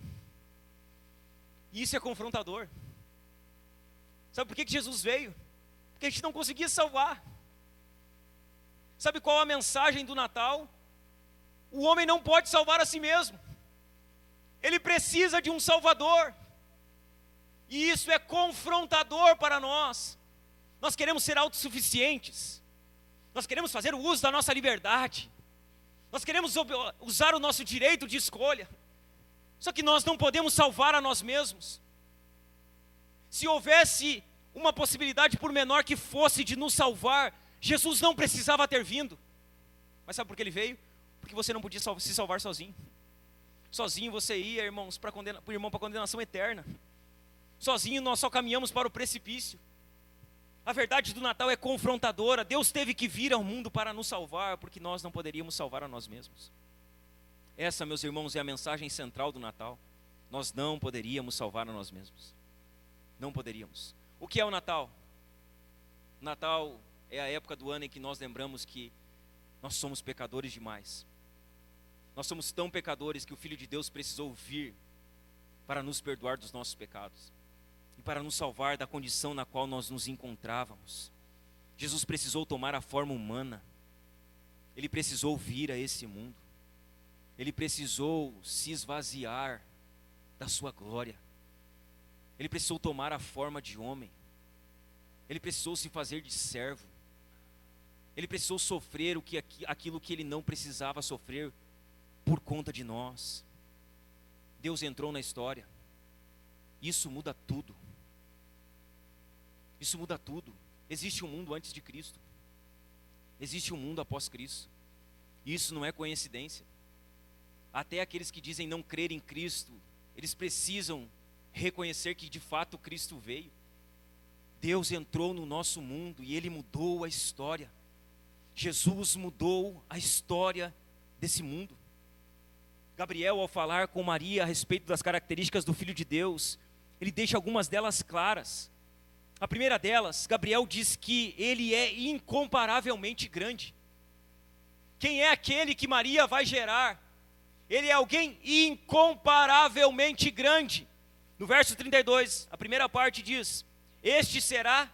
E isso é confrontador. Sabe por que Jesus veio? Porque a gente não conseguia salvar. Sabe qual a mensagem do Natal? O homem não pode salvar a si mesmo. Ele precisa de um Salvador. E isso é confrontador para nós. Nós queremos ser autossuficientes. Nós queremos fazer o uso da nossa liberdade. Nós queremos usar o nosso direito de escolha. Só que nós não podemos salvar a nós mesmos. Se houvesse uma possibilidade, por menor que fosse, de nos salvar, Jesus não precisava ter vindo. Mas sabe por que ele veio? Porque você não podia se salvar sozinho. Sozinho você ia, irmãos, para a condenação eterna. Sozinho nós só caminhamos para o precipício. A verdade do Natal é confrontadora. Deus teve que vir ao mundo para nos salvar, porque nós não poderíamos salvar a nós mesmos. Essa, meus irmãos, é a mensagem central do Natal. Nós não poderíamos salvar a nós mesmos. Não poderíamos. O que é o Natal? O Natal é a época do ano em que nós lembramos que nós somos pecadores demais. Nós somos tão pecadores que o Filho de Deus precisou vir para nos perdoar dos nossos pecados e para nos salvar da condição na qual nós nos encontrávamos. Jesus precisou tomar a forma humana. Ele precisou vir a esse mundo. Ele precisou se esvaziar da sua glória. Ele precisou tomar a forma de homem. Ele precisou se fazer de servo. Ele precisou sofrer aquilo que ele não precisava sofrer por conta de nós. Deus entrou na história. Isso muda tudo. Isso muda tudo. Existe um mundo antes de Cristo. Existe um mundo após Cristo. Isso não é coincidência. Até aqueles que dizem não crer em Cristo, eles precisam reconhecer que de fato Cristo veio. Deus entrou no nosso mundo e Ele mudou a história. Jesus mudou a história desse mundo. Gabriel, ao falar com Maria a respeito das características do Filho de Deus, ele deixa algumas delas claras. A primeira delas, Gabriel diz que ele é incomparavelmente grande. Quem é aquele que Maria vai gerar? Ele é alguém incomparavelmente grande. No verso 32, a primeira parte diz: este será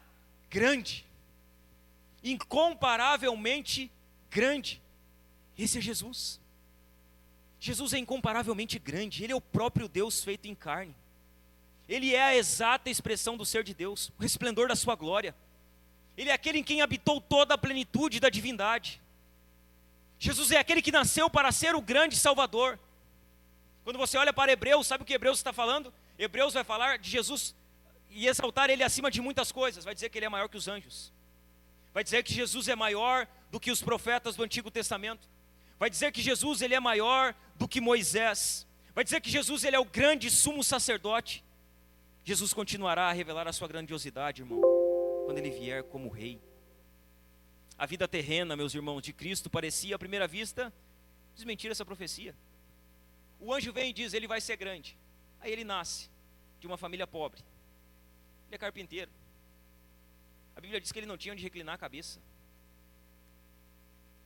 grande. Incomparavelmente grande. Esse é Jesus. Jesus é incomparavelmente grande. Ele é o próprio Deus feito em carne. Ele é a exata expressão do ser de Deus, o resplendor da sua glória. Ele é aquele em quem habitou toda a plenitude da divindade. Jesus é aquele que nasceu para ser o grande Salvador. Quando você olha para Hebreus, sabe o que Hebreus está falando? Hebreus vai falar de Jesus e exaltar ele acima de muitas coisas. Vai dizer que ele é maior que os anjos. Vai dizer que Jesus é maior do que os profetas do Antigo Testamento. Vai dizer que Jesus ele é maior do que Moisés. Vai dizer que Jesus ele é o grande sumo sacerdote. Jesus continuará a revelar a sua grandiosidade, irmão, quando ele vier como rei. A vida terrena, meus irmãos, de Cristo parecia à primeira vista desmentir essa profecia. O anjo vem e diz: ele vai ser grande. Aí ele nasce de uma família pobre. Ele é carpinteiro. A Bíblia diz que ele não tinha onde reclinar a cabeça.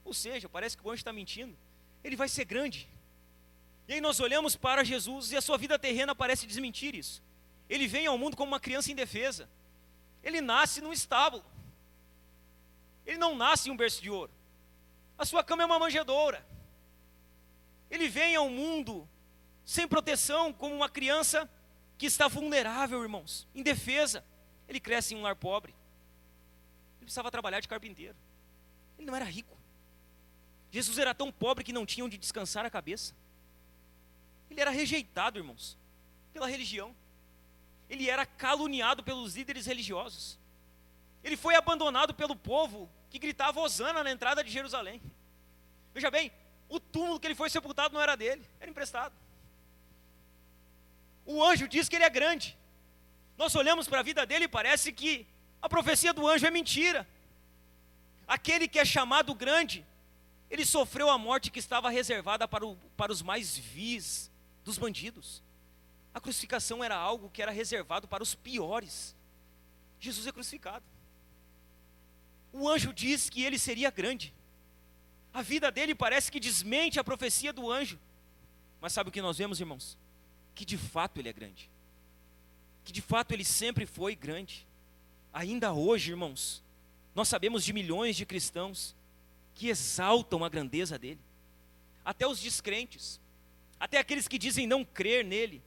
Ou seja, parece que o anjo está mentindo. Ele vai ser grande. E aí nós olhamos para Jesus e a sua vida terrena parece desmentir isso. Ele vem ao mundo como uma criança indefesa. Ele nasce num estábulo. Ele não nasce em um berço de ouro. A sua cama é uma manjedoura. Ele vem ao mundo sem proteção, como uma criança que está vulnerável, irmãos, indefesa. Ele cresce em um lar pobre. Ele precisava trabalhar de carpinteiro. Ele não era rico. Jesus era tão pobre que não tinha onde descansar a cabeça. Ele era rejeitado, irmãos, pela religião. Ele era caluniado pelos líderes religiosos. Ele foi abandonado pelo povo que gritava hosana na entrada de Jerusalém. Veja bem, o túmulo que ele foi sepultado não era dele, era emprestado. O anjo diz que ele é grande. Nós olhamos para a vida dele e parece que a profecia do anjo é mentira. Aquele que é chamado grande, ele sofreu a morte que estava reservada para os mais vis dos bandidos. A crucificação era algo que era reservado para os piores. Jesus é crucificado. O anjo diz que ele seria grande. A vida dele parece que desmente a profecia do anjo. Mas sabe o que nós vemos, irmãos? Que de fato ele é grande. Que de fato ele sempre foi grande. Ainda hoje, irmãos, nós sabemos de milhões de cristãos que exaltam a grandeza dele. Até os descrentes, até aqueles que dizem não crer nele,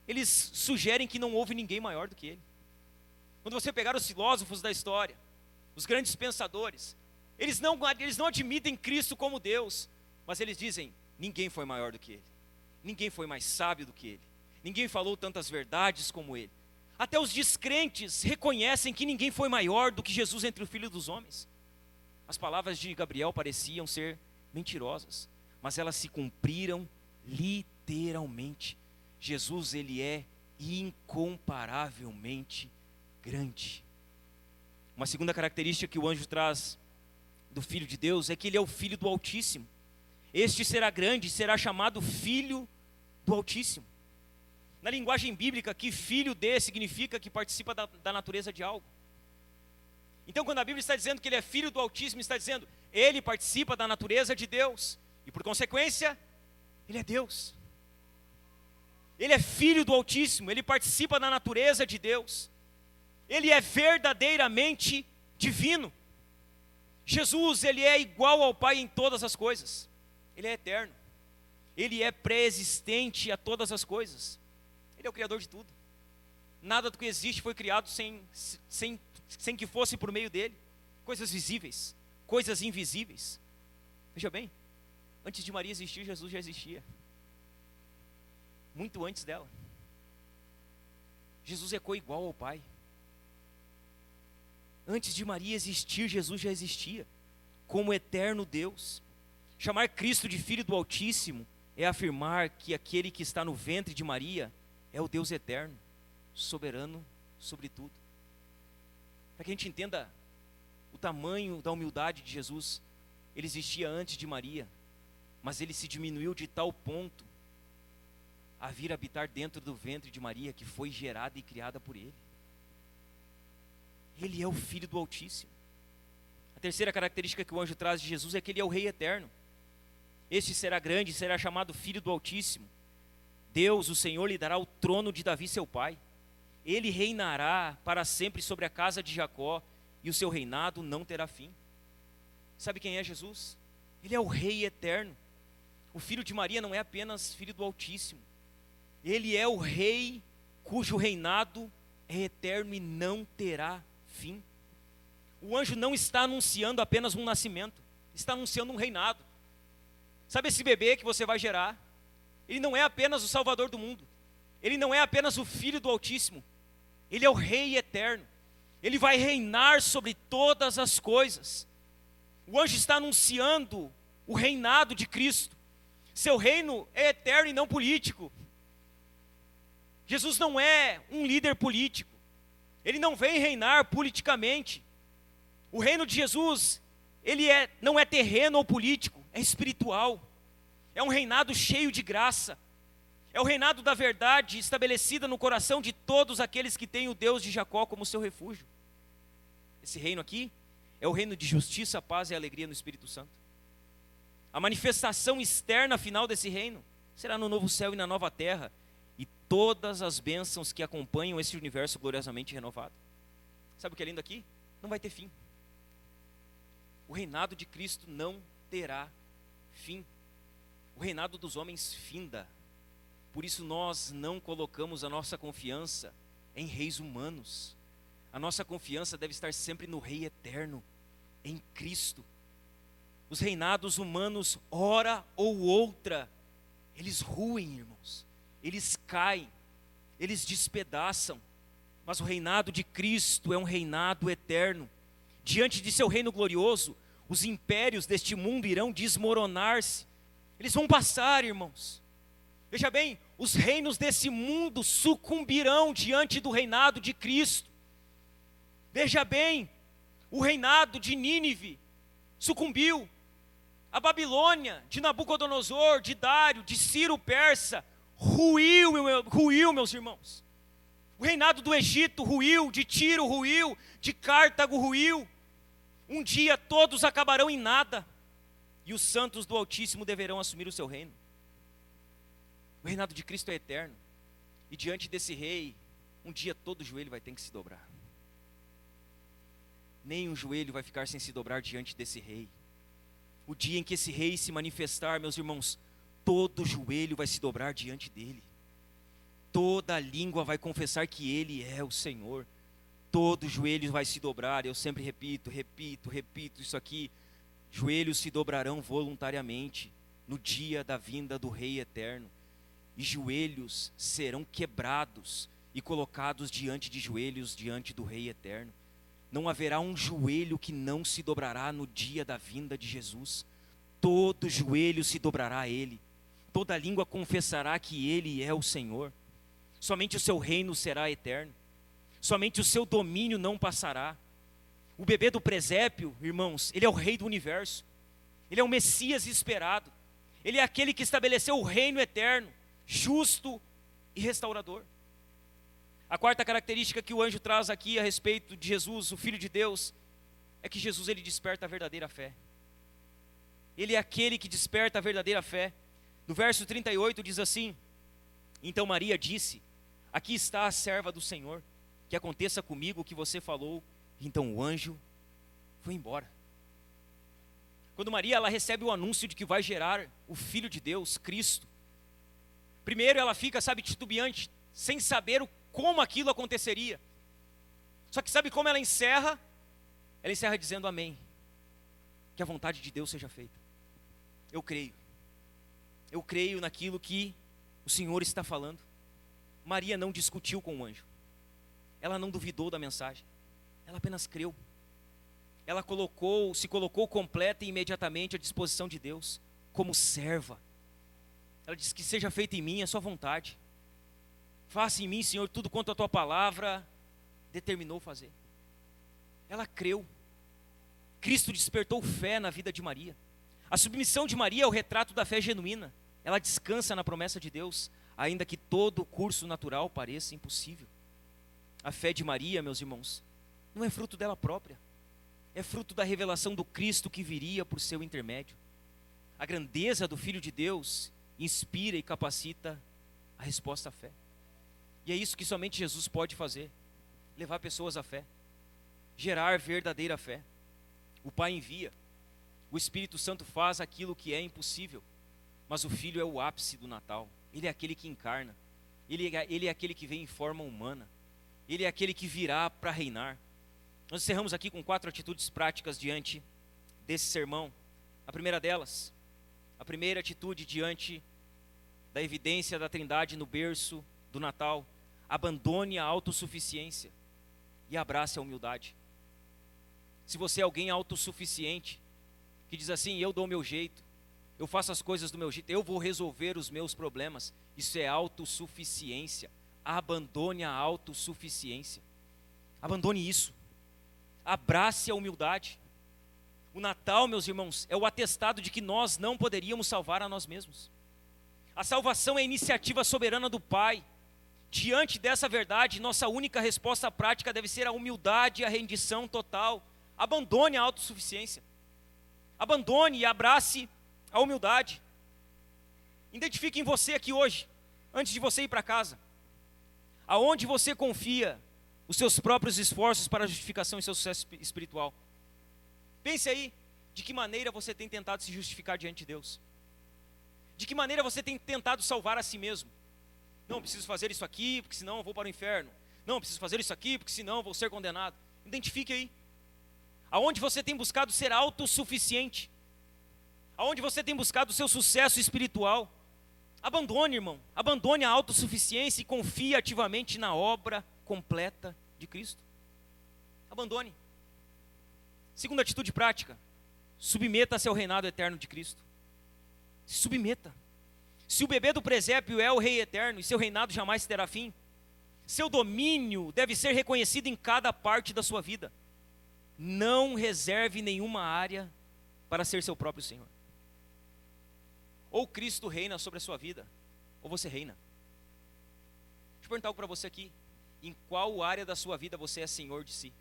eles sugerem que não houve ninguém maior do que ele. Quando você pegar os filósofos da história, os grandes pensadores, eles não admitem Cristo como Deus, mas eles dizem, ninguém foi maior do que ele, ninguém foi mais sábio do que ele, ninguém falou tantas verdades como ele. Até os descrentes reconhecem que ninguém foi maior do que Jesus entre os filhos dos homens. As palavras de Gabriel pareciam ser mentirosas, mas elas se cumpriram literalmente. Jesus, ele é incomparavelmente grande. Uma segunda característica que o anjo traz do Filho de Deus é que ele é o Filho do Altíssimo. Este será grande, será chamado Filho do Altíssimo. Na linguagem bíblica, que filho de significa que participa da natureza de algo. Então, quando a Bíblia está dizendo que ele é Filho do Altíssimo, está dizendo, ele participa da natureza de Deus. E por consequência, ele é Deus. Ele é Filho do Altíssimo, ele participa da natureza de Deus. Ele é verdadeiramente divino. Jesus, ele é igual ao Pai em todas as coisas. Ele é eterno. Ele é pré-existente a todas as coisas. Ele é o Criador de tudo. Nada do que existe foi criado sem que fosse por meio dele. Coisas visíveis, coisas invisíveis. Veja bem, antes de Maria existir, Jesus já existia. Muito antes dela. Jesus é coigual ao Pai. Antes de Maria existir, Jesus já existia, como eterno Deus. Chamar Cristo de Filho do Altíssimo é afirmar que aquele que está no ventre de Maria é o Deus eterno, soberano sobre tudo. Para que a gente entenda o tamanho da humildade de Jesus, ele existia antes de Maria, mas ele se diminuiu de tal ponto a vir habitar dentro do ventre de Maria, que foi gerada e criada por ele. Ele é o Filho do Altíssimo. A terceira característica que o anjo traz de Jesus é que ele é o Rei eterno. Este será grande, será chamado Filho do Altíssimo. Deus, o Senhor, lhe dará o trono de Davi, seu pai. Ele reinará para sempre sobre a casa de Jacó, e o seu reinado não terá fim. Sabe quem é Jesus? Ele é o Rei eterno. O Filho de Maria não é apenas Filho do Altíssimo. Ele é o Rei cujo reinado é eterno e não terá fim. O anjo não está anunciando apenas um nascimento, está anunciando um reinado. Sabe esse bebê que você vai gerar? Ele não é apenas o Salvador do mundo. Ele não é apenas o Filho do Altíssimo. Ele é o Rei eterno. Ele vai reinar sobre todas as coisas. O anjo está anunciando o reinado de Cristo. Seu reino é eterno e não político. Jesus não é um líder político. Ele não vem reinar politicamente. O reino de Jesus, não é terreno ou político, é espiritual. É um reinado cheio de graça. É o reinado da verdade estabelecida no coração de todos aqueles que têm o Deus de Jacó como seu refúgio. Esse reino aqui é o reino de justiça, paz e alegria no Espírito Santo. A manifestação externa final desse reino será no novo céu e na nova terra, e todas as bênçãos que acompanham esse universo gloriosamente renovado. Sabe o que é lindo aqui? Não vai ter fim. O reinado de Cristo não terá fim. O reinado dos homens finda. Por isso nós não colocamos a nossa confiança em reis humanos. A nossa confiança deve estar sempre no Rei eterno, em Cristo. Os reinados humanos, hora ou outra, eles ruem, irmãos, eles caem, eles despedaçam, mas o reinado de Cristo é um reinado eterno. Diante de seu reino glorioso, os impérios deste mundo irão desmoronar-se, eles vão passar, irmãos. Veja bem, os reinos desse mundo sucumbirão diante do reinado de Cristo. Veja bem, o reinado de Nínive sucumbiu. A Babilônia, de Nabucodonosor, de Dário, de Ciro Persa, ruiu, meus irmãos. O reinado do Egito ruiu, de Tiro ruiu, de Cartago ruiu. Um dia todos acabarão em nada, e os santos do Altíssimo deverão assumir o seu reino. O reinado de Cristo é eterno, e diante desse rei, um dia todo joelho vai ter que se dobrar. Nem um joelho vai ficar sem se dobrar diante desse rei. O dia em que esse rei se manifestar, meus irmãos, todo joelho vai se dobrar diante dele. Toda língua vai confessar que ele é o Senhor. Todo joelho vai se dobrar. Eu sempre repito isso aqui. Joelhos se dobrarão voluntariamente no dia da vinda do Rei eterno. E joelhos serão quebrados e colocados diante de joelhos diante do Rei eterno. Não haverá um joelho que não se dobrará no dia da vinda de Jesus. Todo joelho se dobrará a Ele. Toda língua confessará que Ele é o Senhor. Somente o seu reino será eterno. Somente o seu domínio não passará. O bebê do presépio, irmãos, ele é o rei do universo. Ele é o Messias esperado. Ele é aquele que estabeleceu o reino eterno, justo e restaurador. A quarta característica que o anjo traz aqui a respeito de Jesus, o Filho de Deus, é que Jesus ele desperta a verdadeira fé. Ele é aquele que desperta a verdadeira fé. No verso 38 diz assim: então Maria disse: aqui está a serva do Senhor, que aconteça comigo o que você falou. Então o anjo foi embora. Quando Maria ela recebe o anúncio de que vai gerar o Filho de Deus, Cristo, primeiro ela fica, titubeante, sem saber como aquilo aconteceria. Só que sabe como ela encerra? Ela encerra dizendo amém. Que a vontade de Deus seja feita. Eu creio naquilo que o Senhor está falando. Maria não discutiu com o anjo. Ela não duvidou da mensagem. Ela apenas creu. Ela se colocou completa e imediatamente à disposição de Deus, como serva. Ela disse que seja feita em mim a sua vontade. Faça em mim, Senhor, tudo quanto a tua palavra determinou fazer. Ela creu. Cristo despertou fé na vida de Maria. A submissão de Maria é o retrato da fé genuína. Ela descansa na promessa de Deus, ainda que todo o curso natural pareça impossível. A fé de Maria, meus irmãos, não é fruto dela própria. É fruto da revelação do Cristo que viria por seu intermédio. A grandeza do Filho de Deus inspira e capacita a resposta à fé. E é isso que somente Jesus pode fazer: levar pessoas à fé, gerar verdadeira fé. O Pai envia, o Espírito Santo faz aquilo que é impossível, mas o Filho é o ápice do Natal. Ele é aquele que encarna, ele é aquele que vem em forma humana, ele é aquele que virá para reinar. Nós encerramos aqui com 4 atitudes práticas diante desse sermão. A primeira delas, a primeira atitude diante da evidência da Trindade no berço do Natal: abandone a autossuficiência e abrace a humildade. Se você é alguém autossuficiente, que diz assim: eu dou o meu jeito, eu faço as coisas do meu jeito, eu vou resolver os meus problemas, isso é autossuficiência. Abandone a autossuficiência. Abandone isso. Abrace a humildade. O Natal, meus irmãos, é o atestado de que nós não poderíamos salvar a nós mesmos. A salvação é a iniciativa soberana do Pai. Diante dessa verdade, nossa única resposta prática deve ser a humildade e a rendição total. Abandone a autossuficiência. Abandone e abrace a humildade. Identifique em você aqui hoje, antes de você ir para casa, aonde você confia os seus próprios esforços para a justificação e seu sucesso espiritual. Pense aí, de que maneira você tem tentado se justificar diante de Deus? De que maneira você tem tentado salvar a si mesmo? Não, preciso fazer isso aqui, porque senão eu vou para o inferno. Não, preciso fazer isso aqui, porque senão eu vou ser condenado. Identifique aí. Aonde você tem buscado ser autossuficiente? Aonde você tem buscado o seu sucesso espiritual? Abandone, irmão. Abandone a autossuficiência e confie ativamente na obra completa de Cristo. Abandone. Segunda atitude prática: submeta-se ao reinado eterno de Cristo. Se submeta. Se o bebê do presépio é o rei eterno e seu reinado jamais terá fim, seu domínio deve ser reconhecido em cada parte da sua vida. Não reserve nenhuma área para ser seu próprio Senhor. Ou Cristo reina sobre a sua vida, ou você reina. Deixa eu perguntar algo para você aqui. Em qual área da sua vida você é senhor de si?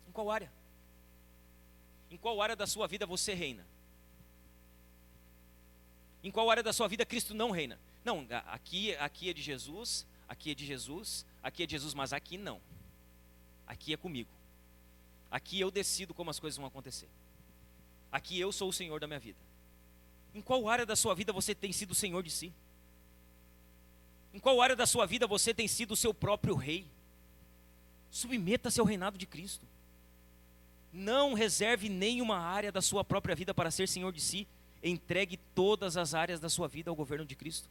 Em qual área? Em qual área da sua vida você reina? Em qual área da sua vida Cristo não reina? Não, aqui é de Jesus, aqui é de Jesus, aqui é de Jesus, mas aqui não. Aqui é comigo. Aqui eu decido como as coisas vão acontecer. Aqui eu sou o Senhor da minha vida. Em qual área da sua vida você tem sido o Senhor de si? Em qual área da sua vida você tem sido o seu próprio rei? Submeta-se ao reinado de Cristo. Não reserve nenhuma área da sua própria vida para ser Senhor de si. Entregue todas as áreas da sua vida ao governo de Cristo.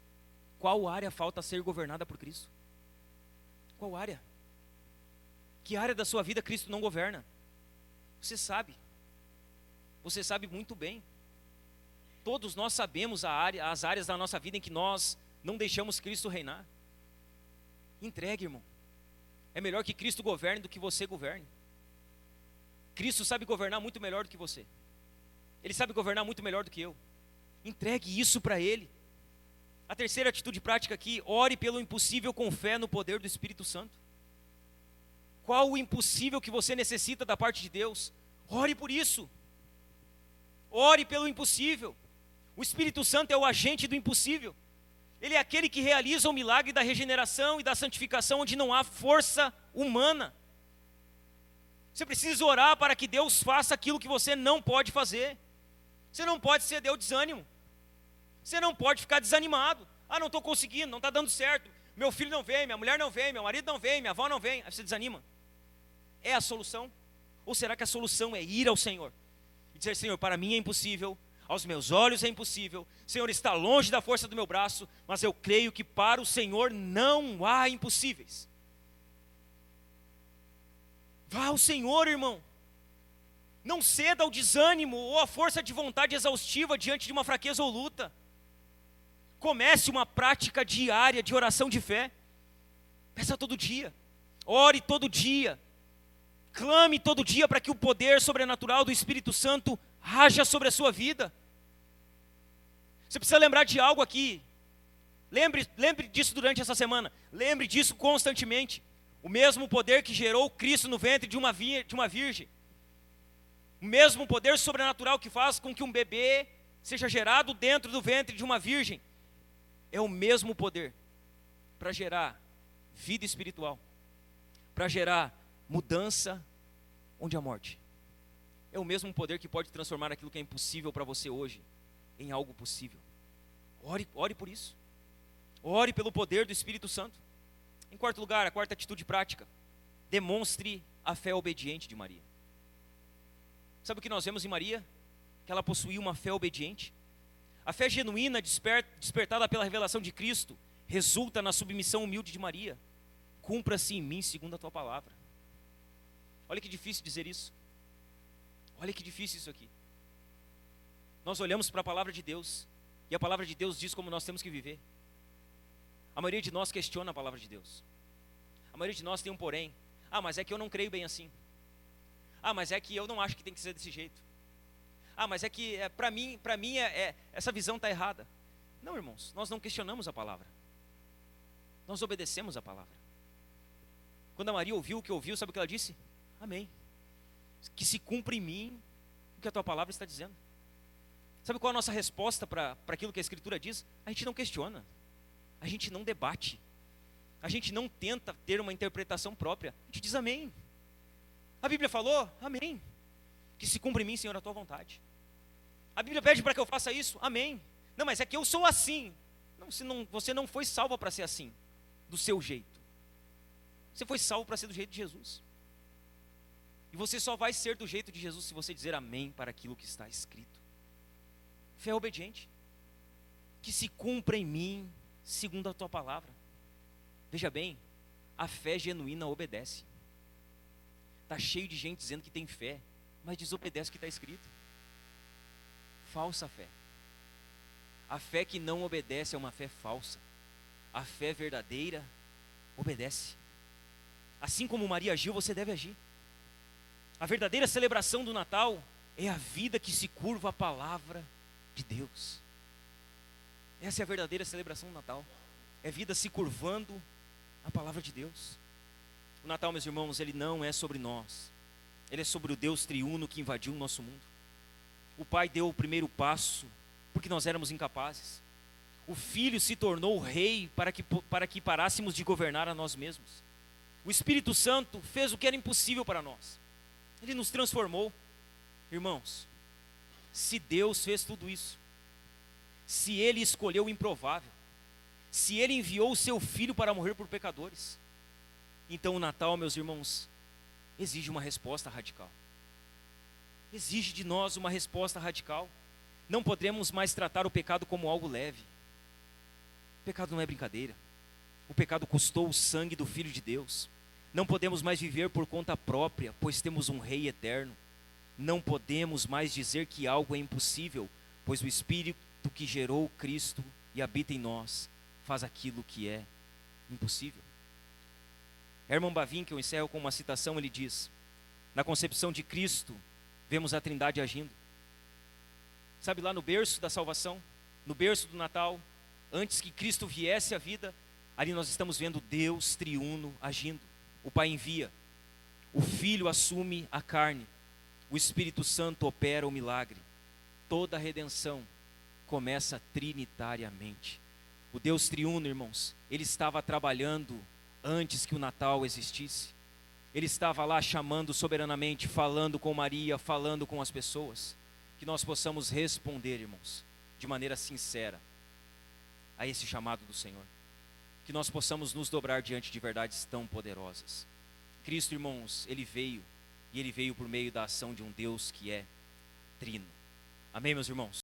Qual área falta ser governada por Cristo? Qual área? Que área da sua vida Cristo não governa? Você sabe. Você sabe muito bem. Todos nós sabemos as áreas da nossa vida em que nós não deixamos Cristo reinar. Entregue, irmão. É melhor que Cristo governe do que você governe. Cristo sabe governar muito melhor do que você. Ele sabe governar muito melhor do que eu. Entregue isso para Ele. A terceira atitude prática aqui: ore pelo impossível com fé no poder do Espírito Santo. Qual o impossível que você necessita da parte de Deus? Ore por isso. Ore pelo impossível. O Espírito Santo é o agente do impossível. Ele é aquele que realiza o milagre da regeneração e da santificação onde não há força humana. Você precisa orar para que Deus faça aquilo que você não pode fazer. Você não pode ceder ao desânimo. Você não pode ficar desanimado. Ah, não estou conseguindo, não está dando certo. Meu filho não vem, minha mulher não vem, meu marido não vem, minha avó não vem. Aí você desanima. É a solução? Ou será que a solução é ir ao Senhor e dizer: Senhor, para mim é impossível, aos meus olhos é impossível, Senhor, está longe da força do meu braço, mas eu creio que para o Senhor não há impossíveis. Vá ao Senhor, irmão. Não ceda ao desânimo ou à força de vontade exaustiva diante de uma fraqueza ou luta. Comece uma prática diária de oração de fé. Peça todo dia. Ore todo dia. Clame todo dia para que o poder sobrenatural do Espírito Santo haja sobre a sua vida. Você precisa lembrar de algo aqui. Lembre disso durante essa semana. Lembre disso constantemente. O mesmo poder que gerou Cristo no ventre de uma virgem. O mesmo poder sobrenatural que faz com que um bebê seja gerado dentro do ventre de uma virgem. É o mesmo poder para gerar vida espiritual. Para gerar mudança onde há morte. É o mesmo poder que pode transformar aquilo que é impossível para você hoje em algo possível. Ore por isso. Ore pelo poder do Espírito Santo. Em quarto lugar, a quarta atitude prática: demonstre a fé obediente de Maria. Sabe o que nós vemos em Maria? Que ela possuía uma fé obediente. A fé genuína despertada pela revelação de Cristo resulta na submissão humilde de Maria. Cumpra-se em mim segundo a tua palavra. Olha que difícil dizer isso. Olha que difícil isso aqui. Nós olhamos para a palavra de Deus e a palavra de Deus diz como nós temos que viver. A maioria de nós questiona a palavra de Deus. A maioria de nós tem um porém. Ah, mas é que eu não creio bem assim. Ah, mas é que eu não acho que tem que ser desse jeito. Ah, mas é que para mim essa visão está errada. Não, irmãos, nós não questionamos a palavra. Nós obedecemos a palavra. Quando a Maria ouviu o que ouviu, sabe o que ela disse? Amém. Que se cumpra em mim o que a tua palavra está dizendo. Sabe qual é a nossa resposta para aquilo que a Escritura diz? A gente não questiona. A gente não debate. A gente não tenta ter uma interpretação própria. A gente diz amém. A Bíblia falou? Amém. Que se cumpra em mim, Senhor, a tua vontade. A Bíblia pede para que eu faça isso? Amém. Não, mas é que eu sou assim. Não, você não foi salvo para ser assim, do seu jeito. Você foi salvo para ser do jeito de Jesus. E você só vai ser do jeito de Jesus se você dizer amém para aquilo que está escrito. Fé obediente. que se cumpra em mim segundo a tua palavra. Veja bem, a fé genuína obedece. Está cheio de gente dizendo que tem fé, mas desobedece o que está escrito. Falsa fé. A fé que não obedece é uma fé falsa. A fé verdadeira obedece. Assim como Maria agiu, você deve agir. A verdadeira celebração do Natal é a vida que se curva à palavra de Deus. Essa é a verdadeira celebração do Natal. É vida se curvando à palavra de Deus. O Natal, meus irmãos, ele não é sobre nós. Ele é sobre o Deus triuno que invadiu o nosso mundo. O Pai deu o primeiro passo porque nós éramos incapazes. O Filho se tornou rei para que parássemos de governar a nós mesmos. O Espírito Santo fez o que era impossível para nós. Ele nos transformou. Irmãos, se Deus fez tudo isso, se Ele escolheu o improvável, se Ele enviou o seu Filho para morrer por pecadores, então o Natal, meus irmãos, exige uma resposta radical. Exige de nós uma resposta radical. Não podemos mais tratar o pecado como algo leve. O pecado não é brincadeira. O pecado custou o sangue do Filho de Deus. Não podemos mais viver por conta própria, pois temos um Rei eterno. Não podemos mais dizer que algo é impossível, pois o Espírito que gerou Cristo e habita em nós faz aquilo que é impossível. Herman Bavinck, eu encerro com uma citação, ele diz: na concepção de Cristo, vemos a Trindade agindo. Sabe, lá no berço da salvação, no berço do Natal, antes que Cristo viesse à vida, ali nós estamos vendo Deus triuno agindo. O Pai envia, o Filho assume a carne, o Espírito Santo opera o milagre. Toda a redenção começa trinitariamente. O Deus triuno, irmãos, Ele estava trabalhando antes que o Natal existisse. Ele estava lá chamando soberanamente, falando com Maria, falando com as pessoas. Que nós possamos responder, irmãos, de maneira sincera a esse chamado do Senhor. Que nós possamos nos dobrar diante de verdades tão poderosas. Cristo, irmãos, Ele veio, e Ele veio por meio da ação de um Deus que é trino. Amém, meus irmãos?